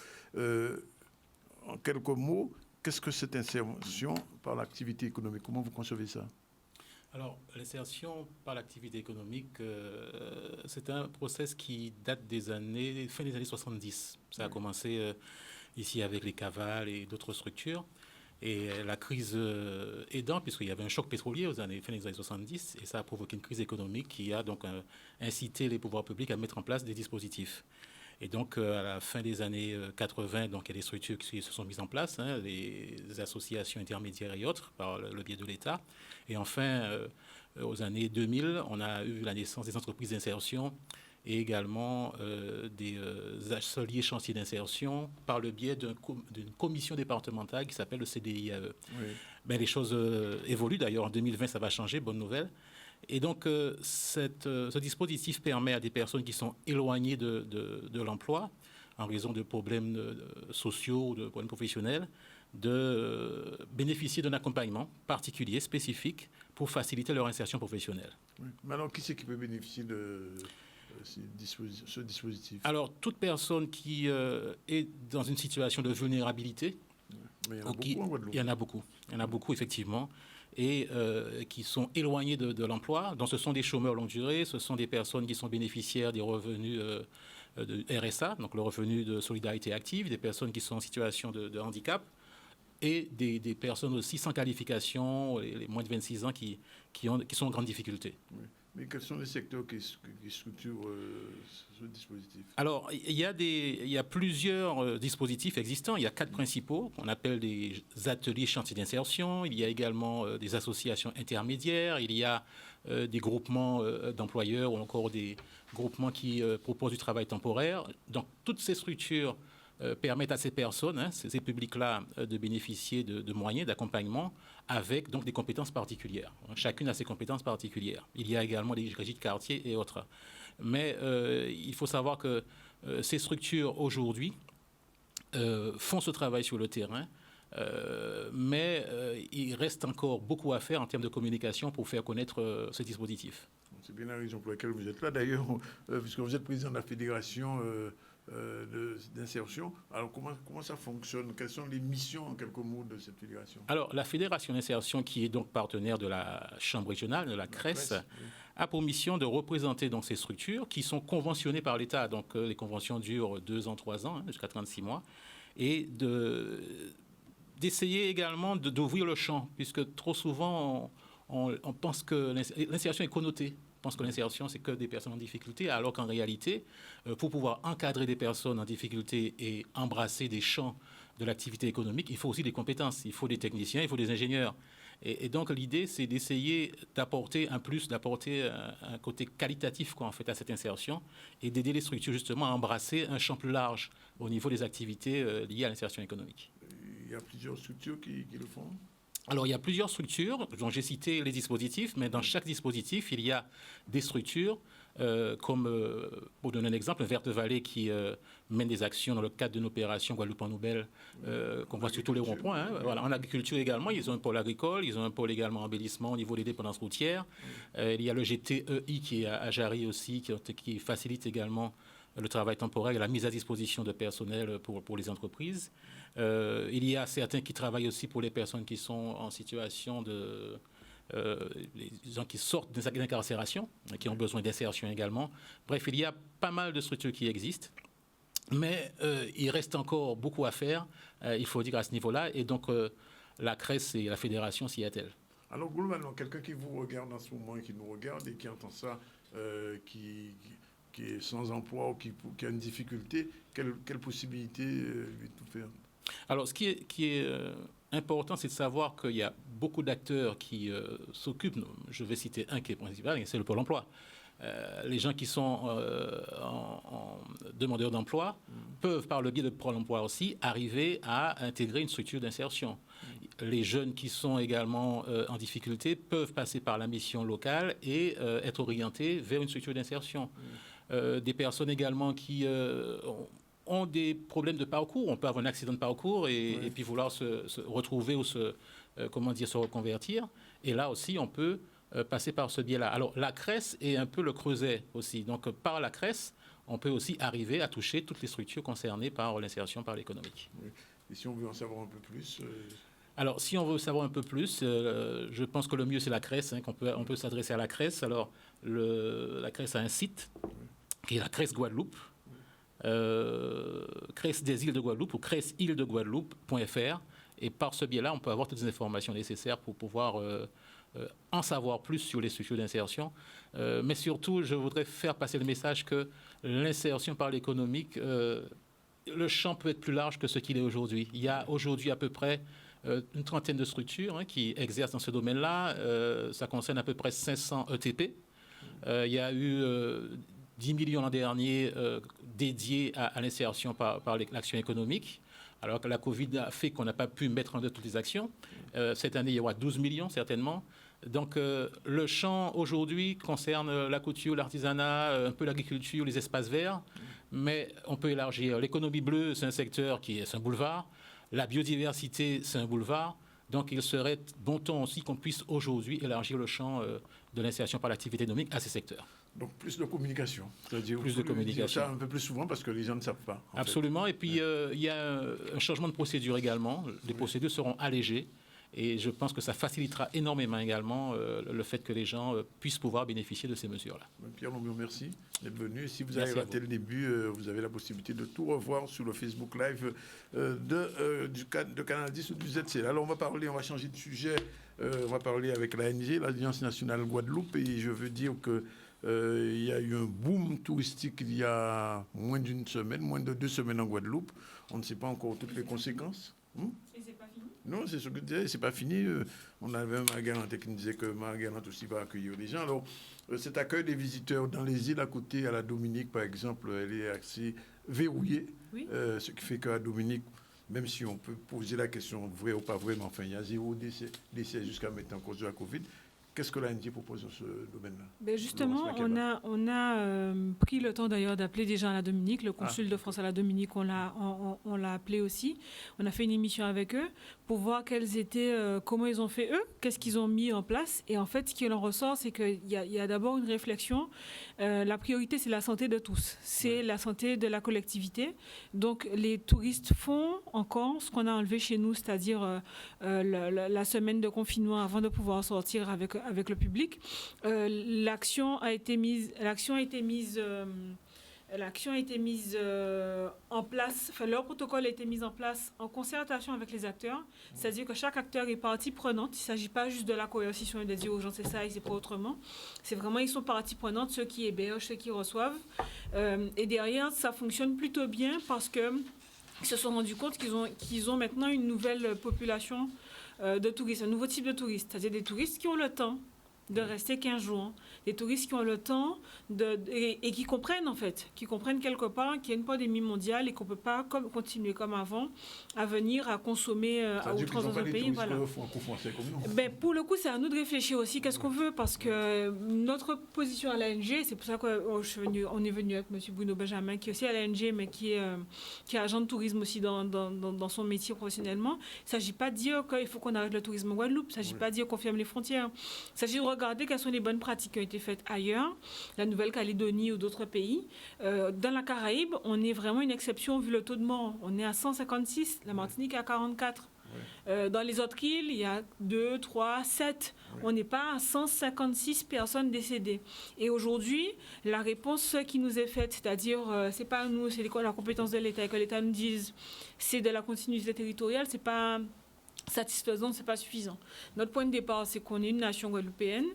En quelques mots, qu'est-ce que cette insertion par l'activité économique? Comment vous concevez ça? Alors, l'insertion par l'activité économique, c'est un process qui date fin des années 70. Ça a commencé ici avec les cavales et d'autres structures. Et la crise aidant, puisqu'il y avait un choc pétrolier fin des années 70, et ça a provoqué une crise économique qui a donc incité les pouvoirs publics à mettre en place des dispositifs. Et donc, à la fin des années 80, donc, il y a des structures qui se sont mises en place, hein, les associations intermédiaires et autres, par le biais de l'État. Et enfin, aux années 2000, on a eu la naissance des entreprises d'insertion et également des ateliers chantiers d'insertion par le biais d'une commission départementale qui s'appelle le CDIAE. Oui. Ben, les choses évoluent d'ailleurs. En 2020, ça va changer, bonne nouvelle. Et donc, ce dispositif permet à des personnes qui sont éloignées de l'emploi, en raison de problèmes sociaux ou de problèmes professionnels, de bénéficier d'un accompagnement particulier, spécifique, pour faciliter leur insertion professionnelle. Oui. Mais alors, qui c'est qui peut bénéficier de ce dispositif? Alors, toute personne qui est dans une situation de vulnérabilité, mais il y en a beaucoup. Il y en a beaucoup, effectivement. Et qui sont éloignés de l'emploi. Donc, ce sont des chômeurs longue durée, ce sont des personnes qui sont bénéficiaires des revenus de RSA, donc le revenu de solidarité active, des personnes qui sont en situation de handicap, et des personnes aussi sans qualification, les moins de 26 ans, qui sont en grande difficulté. Oui. Mais quels sont les secteurs qui structurent ce dispositif? Alors, il y a plusieurs dispositifs existants. Il y a 4 principaux qu'on appelle des ateliers chantiers d'insertion. Il y a également des associations intermédiaires. Il y a des groupements d'employeurs ou encore des groupements qui proposent du travail temporaire. Donc, toutes ces structures permettent à ces personnes, hein, ces publics-là, de bénéficier de moyens d'accompagnement avec donc des compétences particulières. Chacune a ses compétences particulières. Il y a également les régies de quartier et autres. Mais il faut savoir que ces structures aujourd'hui font ce travail sur le terrain, mais il reste encore beaucoup à faire en termes de communication pour faire connaître ce dispositif. C'est bien la raison pour laquelle vous êtes là. D'ailleurs, puisque vous êtes président de la fédération d'insertion. Alors, comment ça fonctionne? Quelles sont les missions, en quelques mots, de cette fédération? Alors, la fédération d'insertion, qui est donc partenaire de la Chambre régionale, de la CRES, oui, a pour mission de représenter donc ces structures qui sont conventionnées par l'État. Donc, les conventions durent 2 ans, 3 ans, hein, jusqu'à 36 mois. Et d'essayer également d'ouvrir le champ, puisque trop souvent, on pense que l'insertion est connotée. On pense que l'insertion, c'est que des personnes en difficulté, alors qu'en réalité, pour pouvoir encadrer des personnes en difficulté et embrasser des champs de l'activité économique, il faut aussi des compétences, il faut des techniciens, il faut des ingénieurs. Et donc, l'idée, c'est d'essayer d'apporter un plus, d'apporter un côté qualitatif en fait, à cette insertion et d'aider les structures justement à embrasser un champ plus large au niveau des activités liées à l'insertion économique. Il y a plusieurs structures qui le font? Alors, il y a plusieurs structures, dont j'ai cité les dispositifs, mais dans chaque dispositif, il y a des structures, comme, pour donner un exemple, Verte Vallée qui mène des actions dans le cadre d'une opération Guadeloupe en Nouvelle, qu'on voit sur tous les ronds-points. Hein. Voilà. En agriculture également, ils ont un pôle agricole, ils ont un pôle également embellissement au niveau des dépendances routières. Il y a le GTEI qui est à Jarry aussi, qui facilite également le travail temporaire et la mise à disposition de personnel pour les entreprises. Il y a certains qui travaillent aussi pour les personnes qui sont en situation de... les gens qui sortent d'incarcération, qui ont besoin d'insertion également. Bref, il y a pas mal de structures qui existent, mais il reste encore beaucoup à faire, il faut dire, à ce niveau-là, et donc la CRES et la fédération s'y attellent. Alors, globalement, quelqu'un qui vous regarde en ce moment et qui nous regarde et qui entend ça, qui est sans emploi ou qui a une difficulté, quelle possibilité lui tout faire? Alors, ce qui est important, c'est de savoir qu'il y a beaucoup d'acteurs qui s'occupent. Je vais citer un qui est principal, c'est le Pôle emploi. Les gens qui sont en demandeurs d'emploi peuvent, par le biais de Pôle emploi aussi, arriver à intégrer une structure d'insertion. Les jeunes qui sont également en difficulté peuvent passer par la mission locale et être orientés vers une structure d'insertion. Des personnes également qui ont des problèmes de parcours. On peut avoir un accident de parcours et puis vouloir se retrouver ou se reconvertir. Et là aussi, on peut passer par ce biais-là. Alors, la CRES est un peu le creuset aussi. Donc, par la CRES, on peut aussi arriver à toucher toutes les structures concernées par l'insertion par l'économique. Oui. Et si on veut en savoir un peu plus Alors, si on veut savoir un peu plus, je pense que le mieux, c'est la CRES, on peut s'adresser à la CRES. Alors, la CRES a un site qui est la CRES Guadeloupe. CRES des îles de Guadeloupe ou cresîlesdeguadeloupe.fr, et par ce biais-là, on peut avoir toutes les informations nécessaires pour pouvoir en savoir plus sur les structures d'insertion. Mais surtout, je voudrais faire passer le message que l'insertion par l'économique, le champ peut être plus large que ce qu'il est aujourd'hui. Il y a aujourd'hui à peu près une trentaine de structures qui exercent dans ce domaine-là. Ça concerne à peu près 500 ETP. Il y a eu 10 millions l'an dernier dédiés à l'insertion par l'action économique, alors que la Covid a fait qu'on n'a pas pu mettre en œuvre toutes les actions. Cette année, il y aura 12 millions certainement. Donc le champ aujourd'hui concerne la couture, l'artisanat, un peu l'agriculture, les espaces verts, mais on peut élargir. L'économie bleue, c'est un secteur c'est un boulevard. La biodiversité, c'est un boulevard. Donc il serait bon ton aussi qu'on puisse aujourd'hui élargir le champ de l'insertion par l'activité économique à ces secteurs. Donc plus de communication, c'est-à-dire plus de communication. Dire ça un peu plus souvent parce que les gens ne savent pas. Absolument. Et puis il y a un changement de procédure également. Les procédures seront allégées et je pense que ça facilitera énormément également le fait que les gens puissent pouvoir bénéficier de ces mesures-là. Pierre Lombion, merci d'être venu. Si vous avez raté le début, vous avez la possibilité de tout revoir sur le Facebook Live de Canal 10 ou du ZCL. Alors on va changer de sujet. On va parler avec l'ANG, l'Alliance nationale Guadeloupe, et je veux dire que il y a eu un boom touristique il y a moins de 2 semaines en Guadeloupe. On ne sait pas encore toutes les conséquences. Et c'est pas fini? Non, c'est ce que je disais, c'est pas fini. On avait un Margalante qui nous disait que Margalante aussi va accueillir les gens. Alors, cet accueil des visiteurs dans les îles à côté, à la Dominique, par exemple, elle est assez verrouillée. Oui. Ce qui fait qu'à Dominique, même si on peut poser la question vrai ou pas vrai, mais enfin, il y a 0 décès jusqu'à maintenant à cause de la Covid. Qu'est-ce que l'ANG propose dans ce domaine-là? Ben justement, on a pris le temps d'ailleurs d'appeler déjà à la Dominique, le consul de France à la Dominique, on l'a appelé aussi. On a fait une émission avec eux pour voir comment ils ont fait eux, qu'est-ce qu'ils ont mis en place. Et en fait, ce qui en ressort, c'est qu'il y a d'abord une réflexion. La priorité, c'est la santé de tous. C'est la santé de la collectivité. Donc, les touristes font encore ce qu'on a enlevé chez nous, c'est-à-dire la semaine de confinement avant de pouvoir sortir avec le public. L'action a été mise en place, enfin, leur protocole a été mis en place en concertation avec les acteurs, c'est-à-dire que chaque acteur est partie prenante. Il ne s'agit pas juste de la coercition et de dire aux gens c'est ça et c'est pas autrement. C'est vraiment, ils sont partie prenante, ceux qui hébergent, ceux qui reçoivent. Et derrière, ça fonctionne plutôt bien parce qu'ils se sont rendus compte qu'ils ont maintenant une nouvelle population de touristes, un nouveau type de touristes, c'est-à-dire des touristes qui ont le temps de rester 15 jours, des touristes qui ont le temps et qui comprennent en fait, qui comprennent quelque part qu'il y a une pandémie mondiale et qu'on ne peut pas continuer comme avant à venir à consommer à outrance dans un pays. Voilà. Ben, pour le coup, c'est à nous de réfléchir aussi qu'est-ce qu'on veut, parce que notre position à l'ANG, c'est pour ça qu'on est venu avec M. Bruno Benjamin, qui est aussi à l'ANG, mais qui est agent de tourisme aussi dans son métier professionnellement. Il ne s'agit pas de dire qu'il faut qu'on arrête le tourisme en Guadeloupe, il ne s'agit pas de dire qu'on ferme les frontières, il s'agit de regarder regarder quelles sont les bonnes pratiques qui ont été faites ailleurs, la Nouvelle-Calédonie ou d'autres pays. Dans la Caraïbe, on est vraiment une exception vu le taux de mort. On est à 156, la Martinique à 44. Dans les autres îles, il y a 2, 3, 7. On n'est pas à 156 personnes décédées. Et aujourd'hui, la réponse qui nous est faite, c'est-à-dire, c'est pas nous, c'est la compétence de l'État, et que l'État nous dise c'est de la continuité territoriale, c'est pas satisfaisant, c'est pas suffisant. Notre point de départ, c'est qu'on est une nation guadeloupéenne.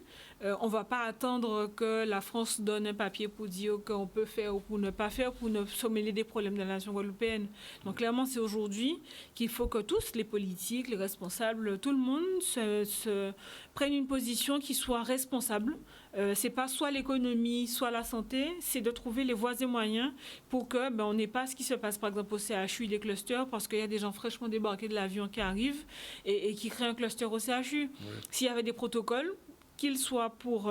On ne va pas attendre que la France donne un papier pour dire qu'on peut faire ou pour ne pas faire, pour ne se mêler des problèmes de la nation guadeloupéenne. Donc clairement, c'est aujourd'hui qu'il faut que tous, les politiques, les responsables, tout le monde se prenne une position qui soit responsable. C'est pas soit l'économie, soit la santé, c'est de trouver les voies et moyens pour que on n'ait pas ce qui se passe par exemple au CHU, des clusters, parce qu'il y a des gens fraîchement débarqués de l'avion qui arrivent et qui créent un cluster au CHU. S'il y avait des protocoles, qu'ils soient c'est pour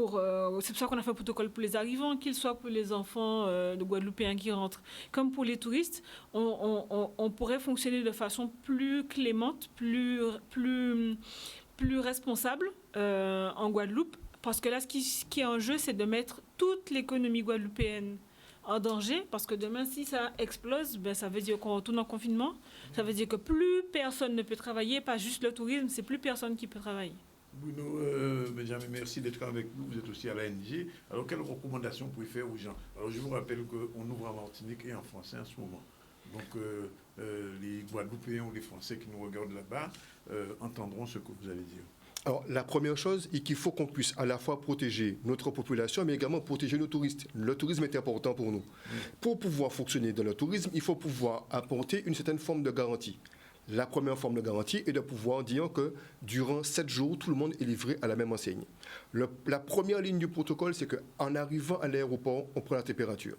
ça qu'on a fait un protocole pour les arrivants, qu'ils soient pour les enfants de Guadeloupéens qui rentrent, comme pour les touristes, on pourrait fonctionner de façon plus clémente, plus responsable en Guadeloupe. Parce que là, ce qui est en jeu, c'est de mettre toute l'économie guadeloupéenne en danger. Parce que demain, si ça explose, ça veut dire qu'on retourne en confinement. Ça veut dire que plus personne ne peut travailler, pas juste le tourisme, c'est plus personne qui peut travailler. Bruno, Benjamin, merci d'être avec nous. Vous êtes aussi à l'ANG. Alors, quelles recommandations vous pouvez faire aux gens? Alors, je vous rappelle qu'on ouvre en Martinique et en français en ce moment. Donc, les Guadeloupéens ou les Français qui nous regardent là-bas entendront ce que vous allez dire. Alors, la première chose est qu'il faut qu'on puisse à la fois protéger notre population, mais également protéger nos touristes. Le tourisme est important pour nous. Pour pouvoir fonctionner dans le tourisme, il faut pouvoir apporter une certaine forme de garantie. La première forme de garantie est de pouvoir dire que durant 7 jours, tout le monde est livré à la même enseigne. La première ligne du protocole, c'est qu'en arrivant à l'aéroport, on prend la température.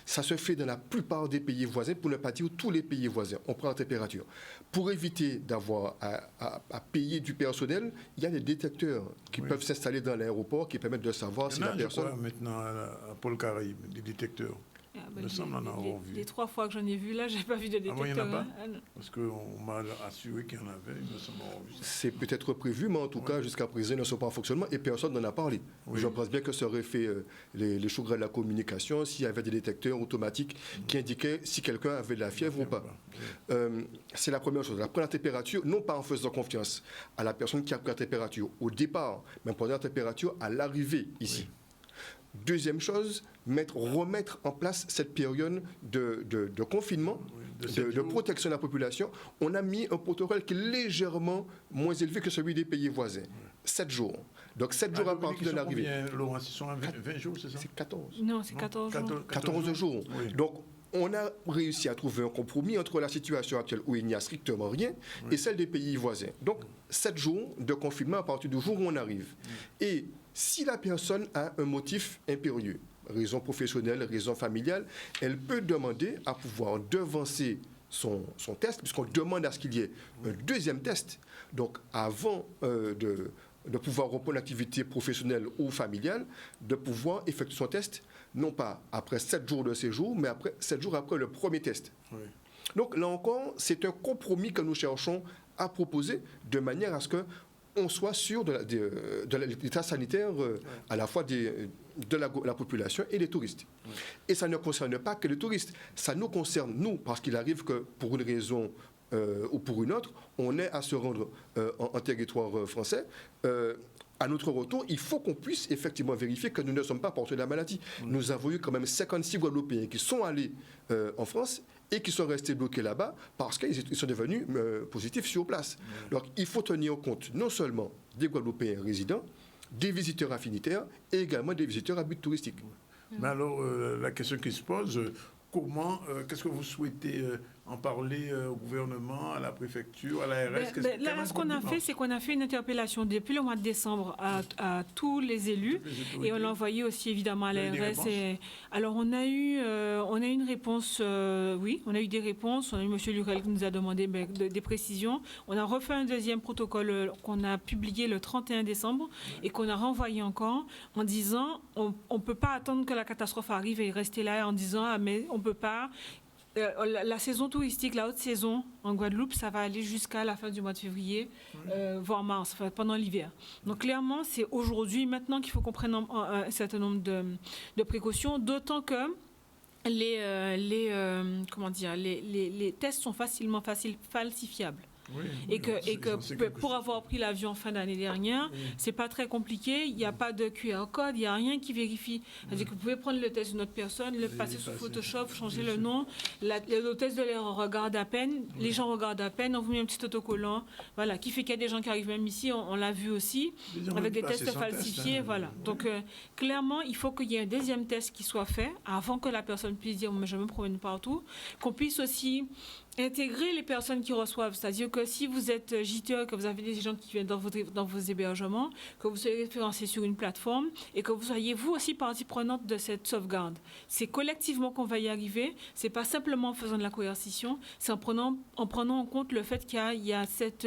Ça se fait dans la plupart des pays voisins, pour ne pas dire tous les pays voisins. On prend la température. Pour éviter d'avoir à payer du personnel, il y a des détecteurs qui peuvent s'installer dans l'aéroport qui permettent de savoir si la personne... Je crois maintenant à Pôle Caraïbe, des détecteurs. Il me semble en avoir vu. Les 3 fois que j'en ai vu, là, je n'ai pas vu de détecteur. Il n'y en a pas parce qu'on m'a assuré qu'il y en avait, il me semble avoir vu. C'est peut-être prévu, mais en tout cas, jusqu'à présent, ils ne sont pas en fonctionnement et personne n'en a parlé. Je pense bien que ça aurait fait les choux de la communication s'il y avait des détecteurs automatiques qui indiquaient si quelqu'un avait de la fièvre ou pas. C'est la première chose. Après la température, non pas en faisant confiance à la personne qui a pris la température au départ, mais en prenant la température à l'arrivée ici. Deuxième chose, remettre en place cette période de confinement, de protection de la population. On a mis un protocole qui est légèrement moins élevé que celui des pays voisins. 7 jours. Donc 7 jours à partir de l'arrivée. Laurent, ils sont à 20 jours, c'est ça? C'est 14. Non, c'est 14 jours. 14 jours. Oui. Donc on a réussi à trouver un compromis entre la situation actuelle où il n'y a strictement rien et celle des pays voisins. Donc 7 jours de confinement à partir du jour où on arrive. Et si la personne a un motif impérieux, raison professionnelle, raison familiale, elle peut demander à pouvoir devancer son test, puisqu'on demande à ce qu'il y ait un deuxième test. Donc, avant de pouvoir reprendre l'activité professionnelle ou familiale, de pouvoir effectuer son test, non pas après 7 jours de séjour, mais 7 jours après le premier test. Oui. Donc, là encore, c'est un compromis que nous cherchons à proposer de manière à ce que on soit sûr de l'état sanitaire à la fois de la population et des touristes. Oui. Et ça ne concerne pas que les touristes, ça nous concerne, nous, parce qu'il arrive que pour une raison ou pour une autre, on ait à se rendre en territoire français. À notre retour, il faut qu'on puisse effectivement vérifier que nous ne sommes pas porteurs de la maladie. Nous avons eu quand même 56 Guadeloupéens qui sont allés en France et qui sont restés bloqués là-bas parce qu'ils sont devenus positifs sur place. Donc il faut tenir compte non seulement des Guadeloupéens résidents, des visiteurs affinitaires et également des visiteurs à but touristique. Mais alors, la question qui se pose, qu'est-ce que vous souhaitez en parler au gouvernement, à la préfecture, à l'ARS? Là, ce qu'on a fait, c'est qu'on a fait une interpellation depuis le mois de décembre à tous les élus et on l'a envoyé aussi évidemment à l'ARS. Alors, on a eu une réponse, oui, on a eu des réponses. On a eu M. Lurel qui nous a demandé des précisions. On a refait un deuxième protocole qu'on a publié le 31 décembre et qu'on a renvoyé encore en disant on ne peut pas attendre que la catastrophe arrive et rester là en disant mais on ne peut pas. la saison touristique, la haute saison en Guadeloupe, ça va aller jusqu'à la fin du mois de février, voire mars, enfin, pendant l'hiver. Donc clairement, c'est aujourd'hui, maintenant qu'il faut qu'on prenne un certain nombre de précautions, d'autant que les tests sont facilement falsifiables. Oui, Et que pour avoir pris l'avion fin d'année dernière, c'est pas très compliqué. Il n'y a pas de QR code, il n'y a rien qui vérifie. C'est-à-dire que vous pouvez prendre le test d'une autre personne, le passer sur Photoshop, changer le nom. Le test de l'air regarde à peine, les gens regardent à peine, on vous met un petit autocollant, voilà, qui fait qu'il y a des gens qui arrivent même ici, on l'a vu aussi, avec des tests falsifiés, voilà. Donc clairement, il faut qu'il y ait un deuxième test qui soit fait avant que la personne puisse dire je me promène partout, qu'on puisse aussi intégrer les personnes qui reçoivent, c'est-à-dire que si vous êtes JTE, que vous avez des gens qui viennent dans vos hébergements, que vous soyez référencé sur une plateforme et que vous soyez vous aussi partie prenante de cette sauvegarde. C'est collectivement qu'on va y arriver, c'est pas simplement en faisant de la coercition, c'est en prenant en compte le fait qu'il y a cette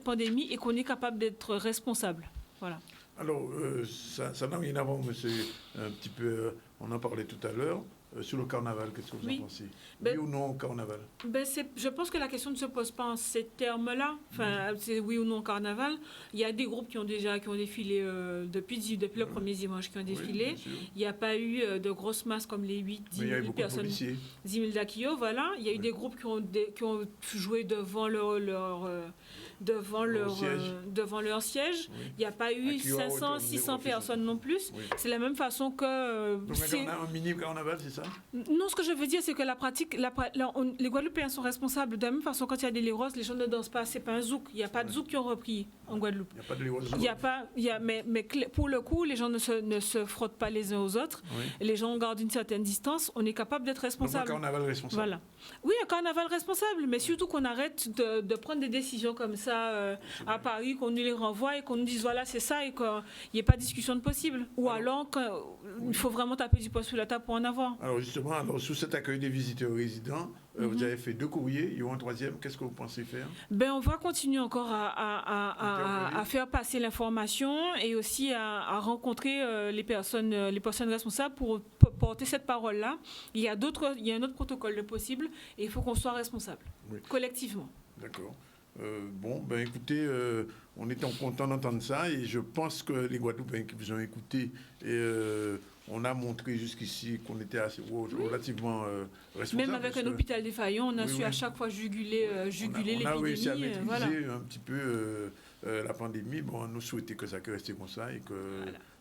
pandémie et qu'on est capable d'être responsable. Voilà. Alors, ça n'a rien à voir, mais c'est un petit peu, on en parlait tout à l'heure. Sur le carnaval, qu'est-ce que vous en pensez? Oui ou non au carnaval? Je pense que la question ne se pose pas en ces termes-là. Enfin, c'est oui ou non au carnaval. Il y a des groupes qui ont défilé depuis le premier dimanche qui ont défilé. Il n'y a pas eu de grosses masses comme les 10 000 personnes. 10 000 d'Akio, voilà. Il y a eu des groupes qui ont joué devant leur siège. Il n'y a pas eu 500, 600 personnes non plus. C'est la même façon que... Donc on a un mini-carnaval, c'est ça? Non, ce que je veux dire, c'est que la pratique, les Guadeloupéens sont responsables. De la même façon, quand il y a des léros, les gens ne dansent pas. C'est pas un zouk. Il n'y a pas de zouk qui ont repris en Guadeloupe. Il n'y a pas de léros. Mais pour le coup, les gens ne se frottent pas les uns aux autres. Les gens gardent une certaine distance. On est capable d'être responsable. Donc un carnaval responsable. Voilà. Oui, un carnaval responsable, mais surtout qu'on arrête de prendre des décisions comme ça à Paris, qu'on nous les renvoie et qu'on nous dise voilà, c'est ça et qu'il n'y ait pas de discussion de possible. Ou alors il faut vraiment taper du poing sur la table pour en avoir. Alors justement, sous cet accueil des visiteurs résidents, vous avez fait 2 courriers, il y aura un 3e. Qu'est-ce que vous pensez faire? On va continuer encore à faire passer l'information et aussi à rencontrer les personnes responsables pour porter cette parole-là. Il y a un autre protocole de possible et il faut qu'on soit responsable, collectivement. D'accord. Écoutez, on est content d'entendre ça et je pense que les Guadeloupéens qui vous ont écouté, on a montré jusqu'ici qu'on était relativement responsable. Même avec un hôpital défaillant, on a su à chaque fois juguler l'épidémie. On a réussi à maîtriser un petit peu la pandémie. Bon, nous souhaitons que ça puisse rester comme ça et que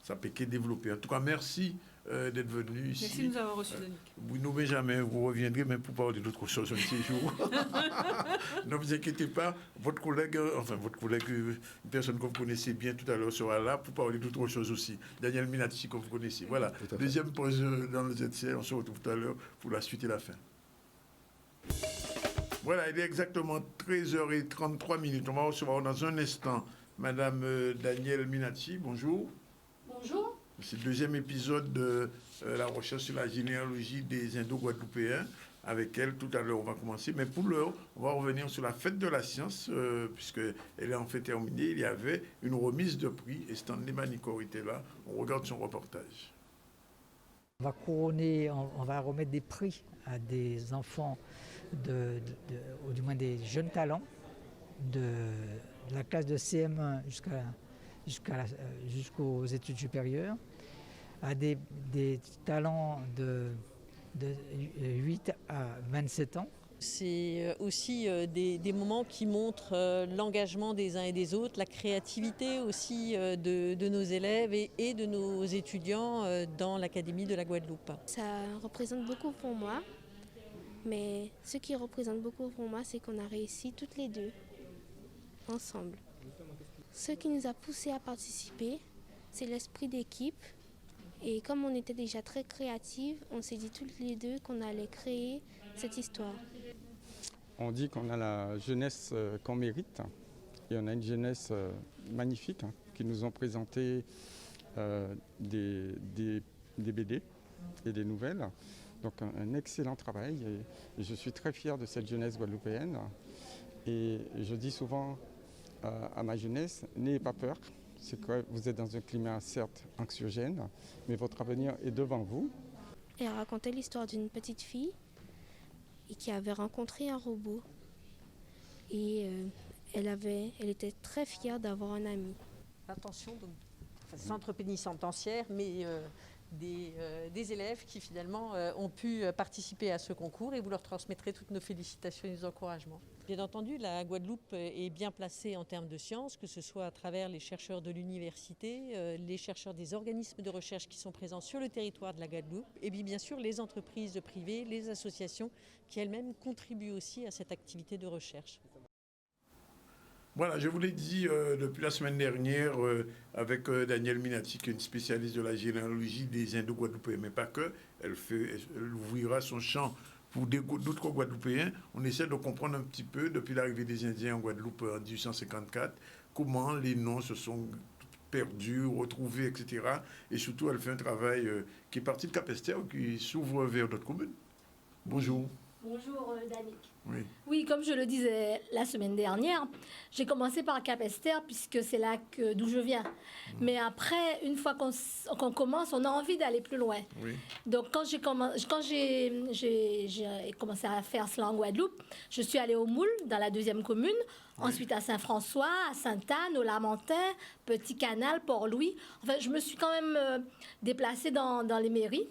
ça puisse développer. En tout cas, merci d'être venu ici. Merci de nous avoir reçus, Danick. Nous, Benjamin, vous reviendrez même pour parler d'autres choses un petit jour. Ne vous inquiétez pas, votre collègue, une personne que vous connaissez bien tout à l'heure sera là pour parler d'autres choses aussi. Daniel Minati, que vous connaissez. Voilà, deuxième pause dans le ZCL. On se retrouve tout à l'heure pour la suite et la fin. Voilà, il est exactement 13h33. On va recevoir dans un instant Madame Danielle Minati. Bonjour. Bonjour. C'est le 2e épisode de la recherche sur la généalogie des Indo-Guadeloupéens. Avec elle, tout à l'heure, on va commencer. Mais pour l'heure, on va revenir sur la fête de la science, puisqu'elle est en fait terminée. Il y avait une remise de prix et Stanley Manicor était là. On regarde son reportage. On va on va remettre des prix à des enfants, ou du moins des jeunes talents, de la classe de CM1 jusqu'aux études supérieures, à des talents de 8 à 27 ans. C'est aussi des moments qui montrent l'engagement des uns et des autres, la créativité aussi de nos élèves et de nos étudiants dans l'Académie de la Guadeloupe. Ça représente beaucoup pour moi, mais ce qui représente beaucoup pour moi, c'est qu'on a réussi toutes les deux, ensemble. Ce qui nous a poussés à participer, c'est l'esprit d'équipe. Et comme on était déjà très créatifs, on s'est dit toutes les deux qu'on allait créer cette histoire. On dit qu'on a la jeunesse qu'on mérite. Et on a une jeunesse magnifique qui nous ont présenté des BD et des nouvelles. Donc un excellent travail. Et je suis très fier de cette jeunesse guadeloupéenne. Et je dis souvent à ma jeunesse, n'ayez pas peur. C'est que vous êtes dans un climat certes anxiogène, mais votre avenir est devant vous. Elle racontait l'histoire d'une petite fille et qui avait rencontré un robot. Et elle était très fière d'avoir un ami. Attention, donc, centre pénitentiaire, mais des élèves qui finalement ont pu participer à ce concours et vous leur transmettrez toutes nos félicitations et nos encouragements. Bien entendu, la Guadeloupe est bien placée en termes de sciences, que ce soit à travers les chercheurs de l'université, les chercheurs des organismes de recherche qui sont présents sur le territoire de la Guadeloupe, et puis bien sûr les entreprises privées, les associations qui elles-mêmes contribuent aussi à cette activité de recherche. Voilà, je vous l'ai dit depuis la semaine dernière avec Danielle Minati, qui est une spécialiste de la généalogie des Indo-Guadeloupéens, mais pas que. Elle ouvrira son champ pour d'autres Guadeloupéens. On essaie de comprendre un petit peu, depuis l'arrivée des Indiens en Guadeloupe en 1854, comment les noms se sont perdus, retrouvés, etc. Et surtout, elle fait un travail qui est parti de Capesterre, qui s'ouvre vers d'autres communes. Bonjour. Bonjour Danick. Oui. Oui, comme je le disais la semaine dernière, j'ai commencé par Capesterre puisque c'est là d'où je viens. Mais après, une fois qu'on commence, on a envie d'aller plus loin. Oui. Donc quand j'ai commencé à faire cela en Guadeloupe, je suis allée au Moule, dans la 2e commune, ensuite à Saint-François, à Sainte-Anne, au Lamentin, Petit Canal, Port-Louis. Enfin, je me suis quand même déplacée dans les mairies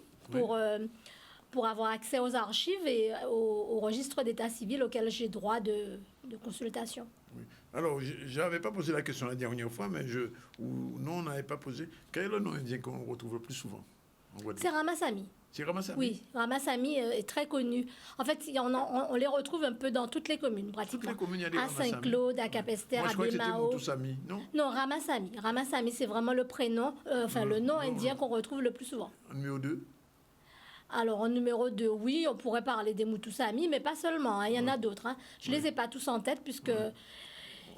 pour avoir accès aux archives et au registre d'état civil auquel j'ai droit de consultation. Oui. Alors, je n'avais pas posé la question la dernière fois, mais non, on n'avait pas posé. Quel est le nom indien qu'on retrouve le plus souvent en Guadeloupe? C'est Ramasamy. C'est Ramasamy? Oui, Ramasamy est très connu. En fait, on les retrouve un peu dans toutes les communes, pratiquement. Toutes les communes, il y a des à Saint-Claude, à Capesterre, à Bémao. Moi, je crois que c'était Moutoussamy, non? Non, Ramasamy. Ramasamy, c'est vraiment le prénom, le nom indien qu'on retrouve le plus souvent. Numéro 2? Alors, en numéro 2, oui, on pourrait parler des Moutoussamy, mais pas seulement, hein, il y en a d'autres. Hein. Je ne les ai pas tous en tête, puisque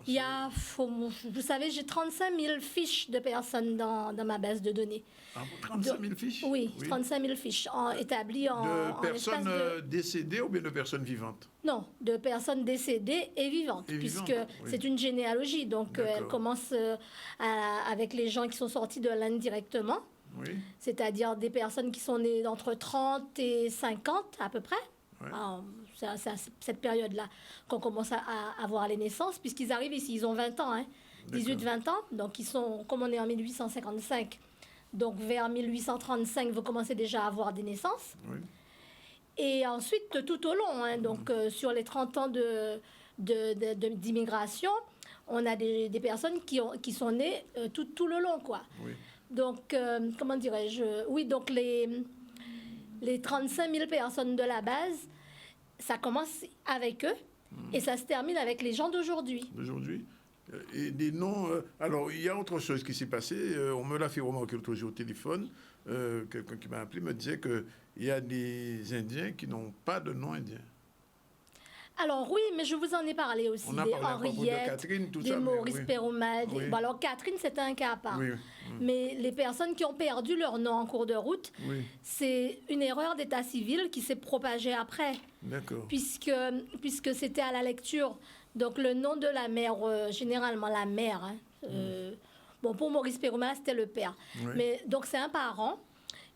il y a, vous savez, j'ai 35 000 fiches de personnes dans ma base de données. Ah, 35 000 fiches? Oui, 35 000 fiches établies de personnes décédées ou bien de personnes vivantes? Non, de personnes décédées et vivantes, puisque c'est une généalogie. Donc, elle commence avec les gens qui sont sortis de l'Inde directement. Oui. C'est-à-dire des personnes qui sont nées entre 30 et 50 à peu près. Ouais. C'est à cette période-là qu'on commence à avoir les naissances, puisqu'ils arrivent ici, ils ont 20 ans, hein, 18-20 ans. Donc ils sont, comme on est en 1855, donc vers 1835, vous commencez déjà à avoir des naissances. Oui. Et ensuite, tout au long, hein, donc sur les 30 ans d'immigration, on a des personnes qui sont nées tout le long, quoi. Oui. Donc, comment dirais-je? Oui, donc les 35 000 personnes de la base, ça commence avec eux et ça se termine avec les gens d'aujourd'hui. D'aujourd'hui? Et des noms... alors, il y a autre chose qui s'est passé. On me l'a fait remarquer l'autre jour au téléphone. Quelqu'un qui m'a appelé me disait qu'il y a des Indiens qui n'ont pas de nom indien. Alors oui, mais je vous en ai parlé aussi, des Henriette, des Maurice Pérumal. Oui. Bon, alors Catherine, c'était un cas à part. Oui. Mais les personnes qui ont perdu leur nom en cours de route, c'est une erreur d'état civil qui s'est propagée après. D'accord. Puisque c'était à la lecture. Donc le nom de la mère, généralement la mère, hein, bon, pour Maurice Pérumal, c'était le père. Oui. Mais donc c'est un parent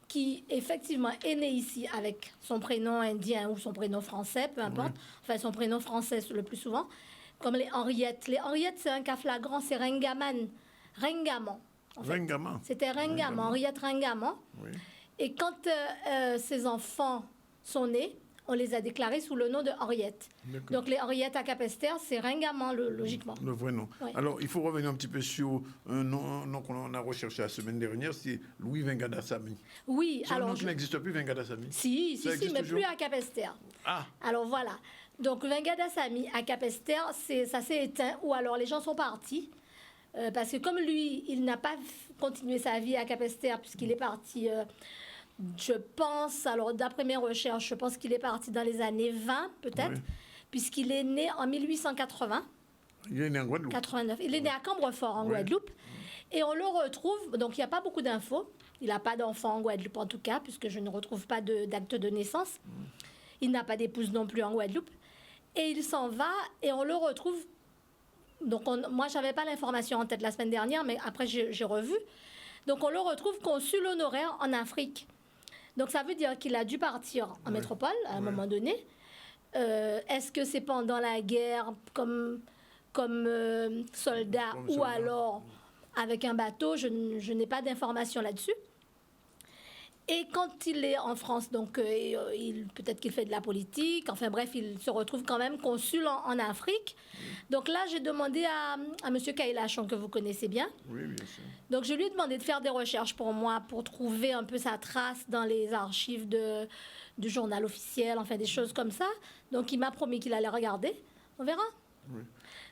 qui effectivement est né ici avec son prénom indien ou son prénom français, peu importe, enfin son prénom français le plus souvent, comme les Henriettes. Les Henriettes, c'est un cas flagrant, c'est Ringaman. Ringaman. C'était Ringaman, Henriette Ringaman. Oui. Et quand ces enfants sont nés, on les a déclarés sous le nom de Henriette. Donc les Henriettes à Capesterre, c'est Ringaman, logiquement. Le vrai nom. Oui. Alors, il faut revenir un petit peu sur un nom qu'on a recherché la semaine dernière, c'est Louis Vingada-Samy. Oui, c'est alors... un nom qui n'existe plus, Vingada-Samy? Si, mais plus à Capesterre. Ah. Alors voilà. Donc Vingada-Samy à Capesterre, ça s'est éteint, ou alors les gens sont partis. Parce que comme lui, il n'a pas continué sa vie à Capesterre, puisqu'il est parti... je pense, alors d'après mes recherches, je pense qu'il est parti dans les années 20, peut-être, puisqu'il est né en 1880. Il est né en Guadeloupe. 89. Il est né à Cambrefort, en Guadeloupe. Et on le retrouve, donc il n'y a pas beaucoup d'infos. Il n'a pas d'enfant en Guadeloupe, en tout cas, puisque je ne retrouve pas d'acte de naissance. Il n'a pas d'épouse non plus en Guadeloupe. Et il s'en va, et on le retrouve... Donc moi, je n'avais pas l'information en tête la semaine dernière, mais après, j'ai revu. Donc on le retrouve consul honoraire en Afrique. Donc ça veut dire qu'il a dû partir en métropole à un moment donné, Est-ce que c'est pendant la guerre comme soldat ou alors avec un bateau? Je n'ai pas d'informations là-dessus. Et quand il est en France, donc peut-être qu'il fait de la politique, enfin bref, il se retrouve quand même consul en Afrique. Donc là, j'ai demandé à M. Kailachon, que vous connaissez bien. Oui, bien sûr. Donc je lui ai demandé de faire des recherches pour moi, pour trouver un peu sa trace dans les archives du journal officiel, enfin des choses comme ça. Donc il m'a promis qu'il allait regarder. On verra. Oui.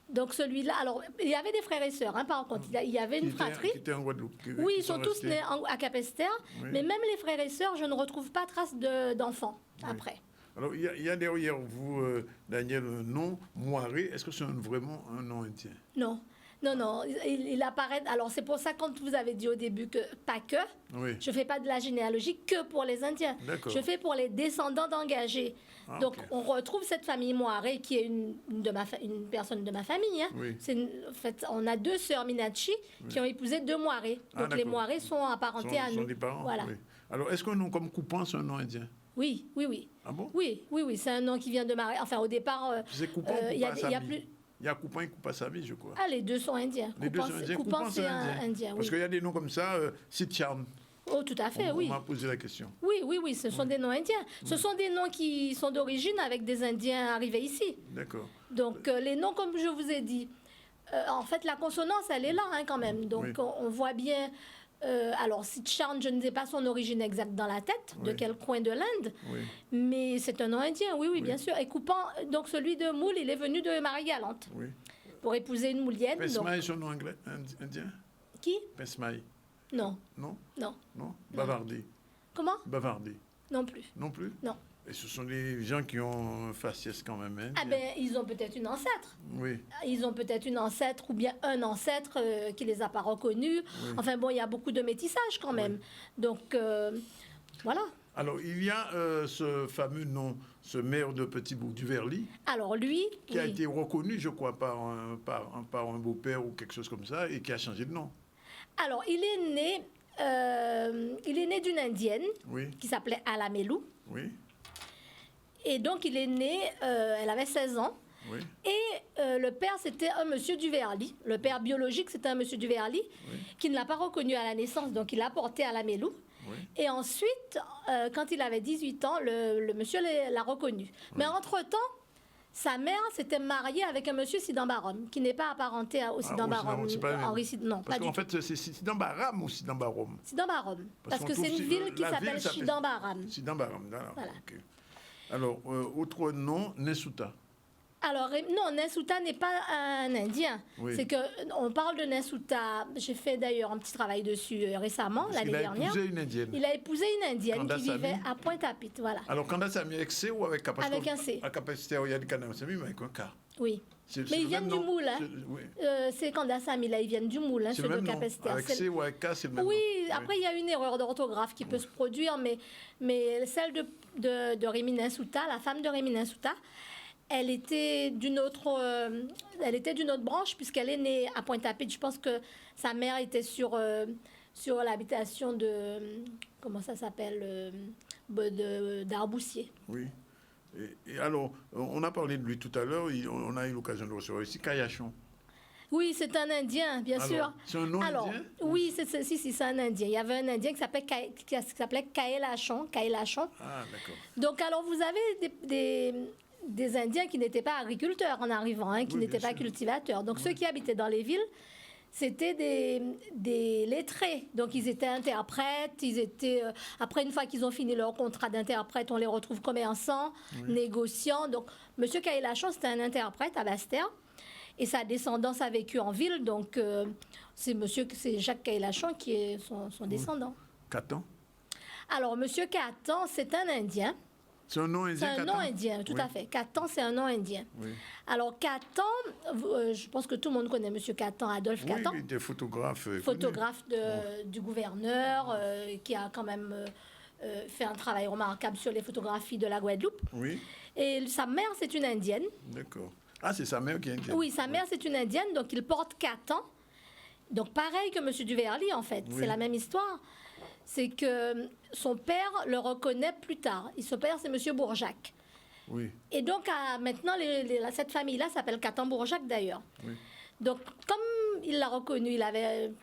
Donc celui-là, alors il y avait des frères et sœurs, hein, par contre, il y avait une fratrie. Qui étaient en Guadeloupe. Oui, ils sont tous nés à Capesterre, oui. Mais même les frères et sœurs, je ne retrouve pas trace d'enfants après. Alors il y a derrière vous, Daniel, un nom, Moiré. Est-ce que c'est vraiment un nom indien? Non. Non, il apparaît. Alors, c'est pour ça, quand vous avez dit au début que pas que, je ne fais pas de la généalogie que pour les Indiens. Je fais pour les descendants d'engagés. Donc, on retrouve cette famille Moiré, qui est une personne de ma famille. Hein. En fait, on a 2 sœurs Minachi qui ont épousé 2 Moiré. Donc, les Moiré sont apparentés à nous. Des parents, voilà. Oui. Alors, est-ce qu'un nom comme Coupant, c'est un nom indien? Oui. Ah bon? Oui, c'est un nom qui vient de Marais. Enfin, au départ, c'est Coupant ou il y a plus... Il y a Coupant et Coupasami, je crois. Ah, les deux sont indiens. Les deux sont indiens. Coupant, c'est indien. Parce qu'il y a des noms comme ça, Sitchan. Oh, tout à fait, oui. On m'a posé la question. Oui, ce sont des noms indiens. Ce sont des noms qui sont d'origine avec des Indiens arrivés ici. D'accord. Donc, les noms, comme je vous ai dit, en fait, la consonance, elle est là, hein, quand même. Donc, on voit bien... alors, Sitchan, je ne sais pas son origine exacte dans la tête, de quel coin de l'Inde, mais c'est un nom indien, oui, bien sûr. Et Coupant, donc celui de Moule, il est venu de Marie-Galante pour épouser une Moulienne. Pesmaï, son nom anglais, indien? Qui? Pesmaï. Non. Non? Non. Non? Bavardi. Comment? Bavardi. Non plus. Non plus? Non. Et ce sont des gens qui ont un faciès quand même. Hein, ah ben, ils ont peut-être une ancêtre. Oui. Ils ont peut-être une ancêtre ou bien un ancêtre qui les a pas reconnus. Oui. Enfin bon, il y a beaucoup de métissage quand même. Donc, voilà. Alors, il y a ce fameux nom, ce maire de Petit-Bourg-du-Verly. Alors, lui... Qui a été reconnu, je crois, par un beau-père ou quelque chose comme ça, et qui a changé de nom. Alors, il est né d'une Indienne qui s'appelait Alamelou. Oui. Et donc, il est né, elle avait 16 ans. Oui. Et le père, c'était un monsieur Duverly. Le père biologique, c'était un monsieur Duverly qui ne l'a pas reconnu à la naissance. Donc, il l'a porté à Alamelou. Oui. Et ensuite, quand il avait 18 ans, le monsieur l'a reconnu. Oui. Mais entre-temps, sa mère s'était mariée avec un monsieur Sidambarom, qui n'est pas apparenté au Sidambarom. Non, parce qu'en fait, c'est Sidambaram ou Sidambarom? Sidambarom. Parce que c'est une ville qui s'appelle Sidambaram. Sidambaram, voilà. Okay. Alors, autre nom, Nessuta. Alors, non, Nessuta n'est pas un Indien. Oui. C'est qu'on parle de Nessuta. J'ai fait d'ailleurs un petit travail dessus récemment, l'année dernière. Il a épousé une Indienne. Il a épousé une Indienne qui vivait à Pointe-à-Pitre, voilà. Alors, Kandasamy avec C ou avec K? Avec un C. À Capesterre, il y a du Kandasamy, mais avec un K. Oui. Mais ils viennent du Moule, hein. C'est Kandasamy, là, ils viennent du Moule, hein, ceux de Capesterre. Avec C ou avec K, c'est le même. Oui, après, il y a une erreur d'orthographe qui peut se produire, mais celle de Rémy Nessuta, la femme de Rémy Nessuta, elle était d'une autre branche puisqu'elle est née à Pointe-à-Pitre. Je pense que sa mère était sur l'habitation de comment ça s'appelle d'Arboussier. Oui. Et alors, on a parlé de lui tout à l'heure. On a eu l'occasion de le recevoir ici, Kailachon. Oui, c'est un Indien, bien sûr. C'est un nom indien? Oui, c'est un Indien. Il y avait un Indien qui s'appelait Kailachon. Ah, d'accord. Donc, alors, vous avez des Indiens qui n'étaient pas agriculteurs en arrivant, hein, qui n'étaient pas cultivateurs. Donc, ceux qui habitaient dans les villes, c'était des lettrés. Donc, ils étaient interprètes. Après, une fois qu'ils ont fini leur contrat d'interprète, on les retrouve commerçants, négociants. Donc, M. Kailachon, c'était un interprète à Basse-Terre. Et sa descendance a vécu en ville. Donc, c'est Jacques Kailachon qui est son descendant. Catan? Alors, M. Catan, c'est un Indien. C'est un nom indien? C'est un nom indien, tout à fait. Catan, c'est un nom indien. Oui. Alors, Catan, je pense que tout le monde connaît M. Catan, Adolphe Catan. Oui, il était photographe. Photographe du gouverneur, qui a quand même fait un travail remarquable sur les photographies de la Guadeloupe. Oui. Et sa mère, c'est une Indienne. D'accord. Ah, c'est sa mère qui est indienne? Oui, sa mère, c'est une Indienne, donc il porte Catan. Donc, pareil que M. Duverly, en fait. Oui. C'est la même histoire. C'est que son père le reconnaît plus tard. Son père, c'est M. Bourjac. Oui. Et donc, maintenant, cette famille-là s'appelle Catambourjac, d'ailleurs. Oui. Donc, comme il l'a reconnu,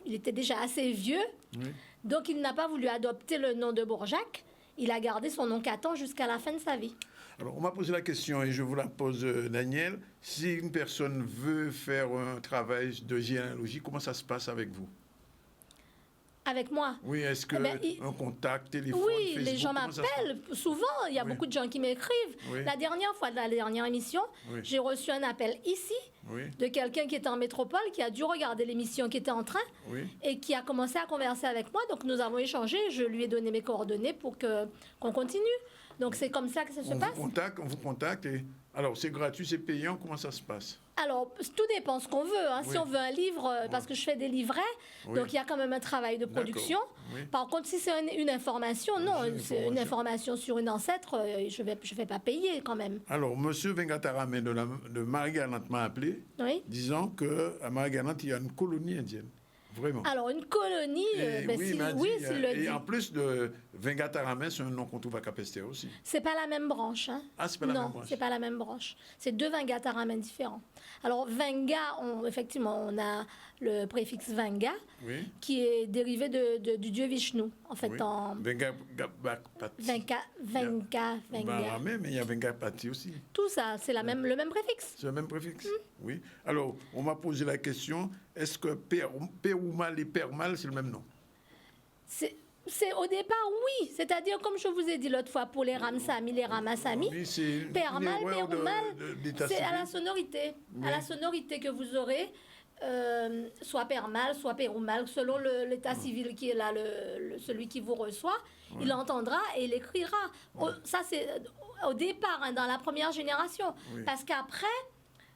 il était déjà assez vieux, Oui. donc il n'a pas voulu adopter le nom de Bourjac. Il a gardé son nom Catan jusqu'à la fin de sa vie. Alors, on m'a posé la question et je vous la pose, Daniel. Si une personne veut faire un travail de généalogie, comment ça se passe avec vous? Avec moi. Oui, est-ce que un contact, téléphone, oui, Facebook, les gens m'appellent. Souvent, il y a beaucoup de gens qui m'écrivent. Oui. La dernière fois de la dernière émission, j'ai reçu un appel ici de quelqu'un qui était en métropole, qui a dû regarder l'émission qui était en train et qui a commencé à converser avec moi. Donc, nous avons échangé. Je lui ai donné mes coordonnées pour qu'on continue. Donc, c'est comme ça que ça se passe. On vous contacte. Alors, c'est gratuit, c'est payant. Comment ça se passe? Alors, tout dépend ce qu'on veut. Hein. Si on veut un livre, parce que je fais des livrets, donc il y a quand même un travail de production. Par contre, si c'est une information, non, c'est une information sur une ancêtre, je vais pas payer quand même. Alors, M. Vengatarame de Marie-Galante m'a appelé, disant qu'à Marie-Galante, il y a une colonie indienne. Vraiment. Alors, une colonie, s'il le dit. Et en plus de Vengatarame, c'est un nom qu'on trouve à Capesterre aussi. C'est pas la même branche. Hein. Ah, c'est pas la même branche. Non, c'est pas la même branche. C'est deux Vengatarame différents. Alors, Venga, effectivement, on a le préfixe Venga, qui est dérivé du dieu Vishnu. En fait, en... Venga. Mais il y a Vengapati aussi. Tout ça, c'est le même préfixe. C'est le même préfixe, oui. Alors, on m'a posé la question, est-ce que Perumal et Permal, c'est le même nom? C'est au départ, oui. C'est-à-dire, comme je vous ai dit l'autre fois, pour les Ramsami, les Ramasami, Permal, Perumal, c'est à la sonorité. À la sonorité que vous aurez, soit Permal, soit Perumal, selon l'état civil qui est là, celui qui vous reçoit, il entendra et il écrira. Ça, c'est au départ, hein, dans la première génération. Parce qu'après,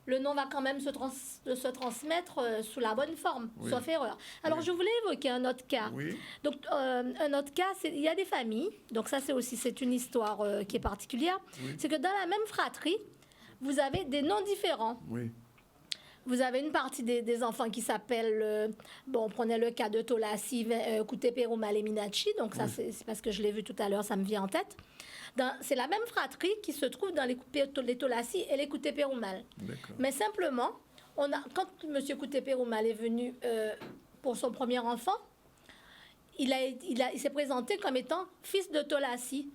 le nom va quand même se transmettre sous la bonne forme, sauf erreur. Alors, je voulais évoquer un autre cas. Donc, un autre cas, il y a des familles, donc ça, c'est une histoire qui est particulière. C'est que dans la même fratrie, vous avez des noms différents. Vous avez une partie des enfants qui s'appellent, on prenait le cas de Tolassi, Kouté Perumal et Minachi, donc ça, c'est parce que je l'ai vu tout à l'heure, ça me vient en tête. C'est la même fratrie qui se trouve dans les Tolassi et les Kouté Perumal. Mais simplement, quand M. Kouté Perumal est venu pour son premier enfant, il s'est présenté comme étant fils de Tolassi.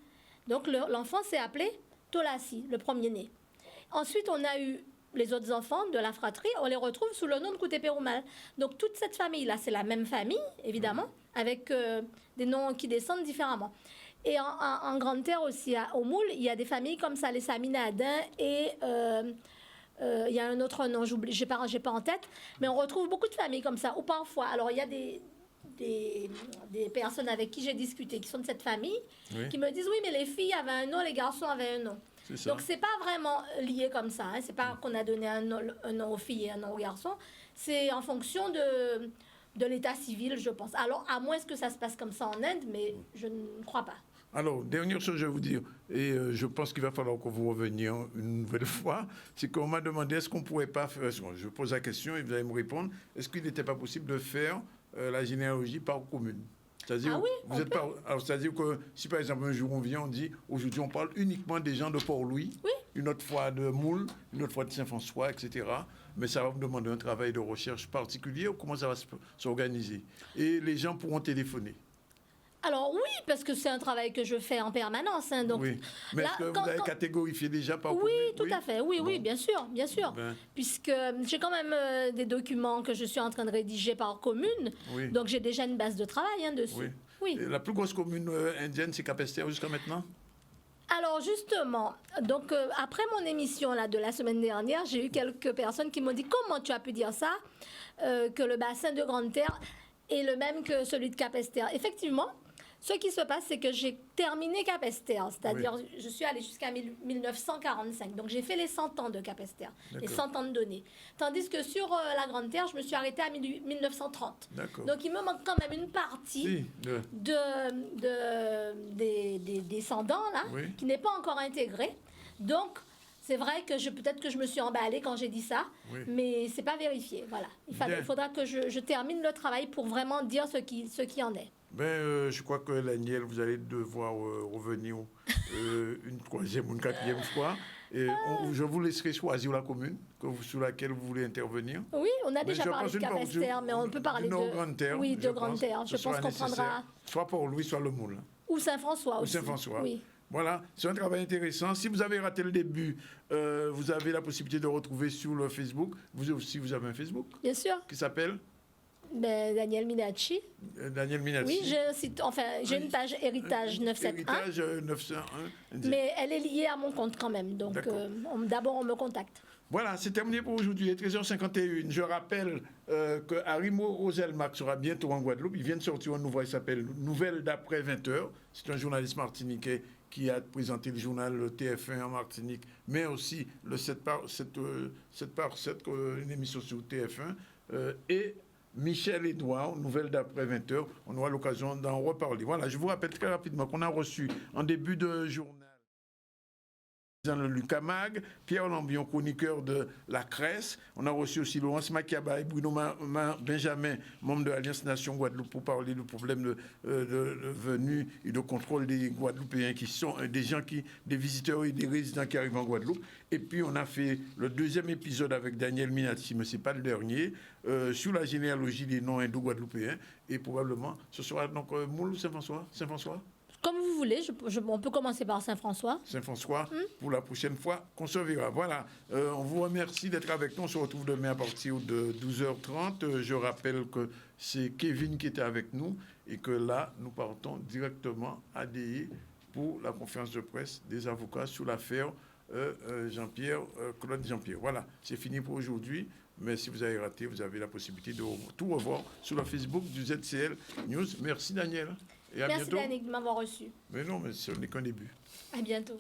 Donc l'enfant s'est appelé Tolassi, le premier-né. Ensuite, on a eu les autres enfants de la fratrie, on les retrouve sous le nom de Kouté Perumal. Donc toute cette famille-là, c'est la même famille, évidemment, avec des noms qui descendent différemment. Et en Grande-Terre aussi, au Moule, il y a des familles comme ça, les Saminadins et il y a un autre nom, j'ai pas en tête, mais on retrouve beaucoup de familles comme ça, ou parfois, alors il y a des personnes avec qui j'ai discuté qui sont de cette famille, qui me disent oui, mais les filles avaient un nom, les garçons avaient un nom. Donc c'est pas vraiment lié comme ça, hein. C'est pas qu'on a donné un nom aux filles et un nom aux garçons, c'est en fonction de l'état civil, je pense. Alors à moins que ça se passe comme ça en Inde, mais je ne crois pas. Alors, dernière chose, je vais vous dire, et je pense qu'il va falloir que vous reveniez une nouvelle fois, c'est qu'on m'a demandé est-ce qu'on pourrait pas faire, je pose la question et vous allez me répondre, est-ce qu'il n'était pas possible de faire la généalogie par commune? C'est-à-dire, c'est-à-dire que si par exemple un jour on vient, on dit aujourd'hui on parle uniquement des gens de Port-Louis, une autre fois de Moule, une autre fois de Saint-François, etc. Mais ça va vous demander un travail de recherche particulier ou comment ça va s'organiser? Et les gens pourront téléphoner. Alors oui, parce que c'est un travail que je fais en permanence. Hein, donc, mais est-ce que vous avez catégorifié déjà par commune? Oui, tout à fait. Oui, bien sûr. Puisque j'ai quand même des documents que je suis en train de rédiger par commune. Donc j'ai déjà une base de travail dessus. Oui. La plus grosse commune indienne, c'est Capesterre jusqu'à maintenant? Alors justement, donc après mon émission là de la semaine dernière, j'ai eu quelques personnes qui m'ont dit comment tu as pu dire ça, que le bassin de Grande-Terre est le même que celui de Capesterre. Effectivement, ce qui se passe, c'est que j'ai terminé Capesterre, c'est-à-dire je suis allée jusqu'à 1945. Donc j'ai fait les 100 ans de Capesterre, les 100 ans de données. Tandis que sur la Grande-Terre, je me suis arrêtée à 1930. Donc il me manque quand même une partie des descendants là, qui n'est pas encore intégrée. Donc c'est vrai que peut-être que je me suis emballée quand j'ai dit ça, mais c'est pas vérifié. Voilà. Il faudra que je termine le travail pour vraiment dire ce qui en est. Je crois que Daniel, vous allez devoir revenir une troisième ou une quatrième fois. Et je vous laisserai choisir la commune sur laquelle vous voulez intervenir. Oui, on a déjà parlé de Capesterre, mais on peut parler de Grandes Terres. Oui, de Grandes Terres. Je pense qu'on prendra... Soit Port-Louis, soit Le Moule. Ou Saint-François aussi. Ou Saint-François. Oui. Voilà, c'est un travail intéressant. Si vous avez raté le début, vous avez la possibilité de retrouver sur le Facebook. Vous aussi, vous avez un Facebook. Bien sûr. Qui s'appelle Daniel Minacci. Daniel Minacci. Oui, j'ai une page Héritage 971. Héritage 901. Mais elle est liée à mon compte quand même. Donc, d'abord, on me contacte. Voilà, c'est terminé pour aujourd'hui. Il est 13h51. Je rappelle que Arimo Roselmack sera bientôt en Guadeloupe. Il vient de sortir un nouveau, il s'appelle Nouvelles d'après 20h. C'est un journaliste martiniquais qui a présenté le journal TF1 en Martinique, mais aussi le 7 par 7, une émission sur TF1. Et Michel Edouard, Nouvelles d'après 20h. On aura l'occasion d'en reparler. Voilà, je vous rappelle très rapidement qu'on a reçu en début de journal Lucas Mag, Pierre Lambion, chroniqueur de la Cresse. On a reçu aussi Laurence Makiaba et Bruno Benjamin, membre de l'Alliance Nation Guadeloupe, pour parler du problème de venue et de contrôle des Guadeloupéens qui sont des visiteurs et des résidents qui arrivent en Guadeloupe. Et puis on a fait le deuxième épisode avec Daniel Minacci, mais ce n'est pas le dernier, sur la généalogie des noms indo-guadeloupéens. Et probablement, ce sera donc Moule ou Saint-François ? Saint-François ? Comme vous voulez, on peut commencer par Saint-François. Saint-François, pour la prochaine fois qu'on se verra. Voilà, on vous remercie d'être avec nous. On se retrouve demain à partir de 12h30. Je rappelle que c'est Kevin qui était avec nous et que là, nous partons directement à DI pour la conférence de presse des avocats sur l'affaire Claude Jean-Pierre. Voilà, c'est fini pour aujourd'hui. Mais si vous avez raté, vous avez la possibilité de tout revoir sur le Facebook du ZCL News. Merci Daniel. Et à Merci bientôt. Daniel de m'avoir reçu. Mais non, mais ce n'est qu'un début. À bientôt.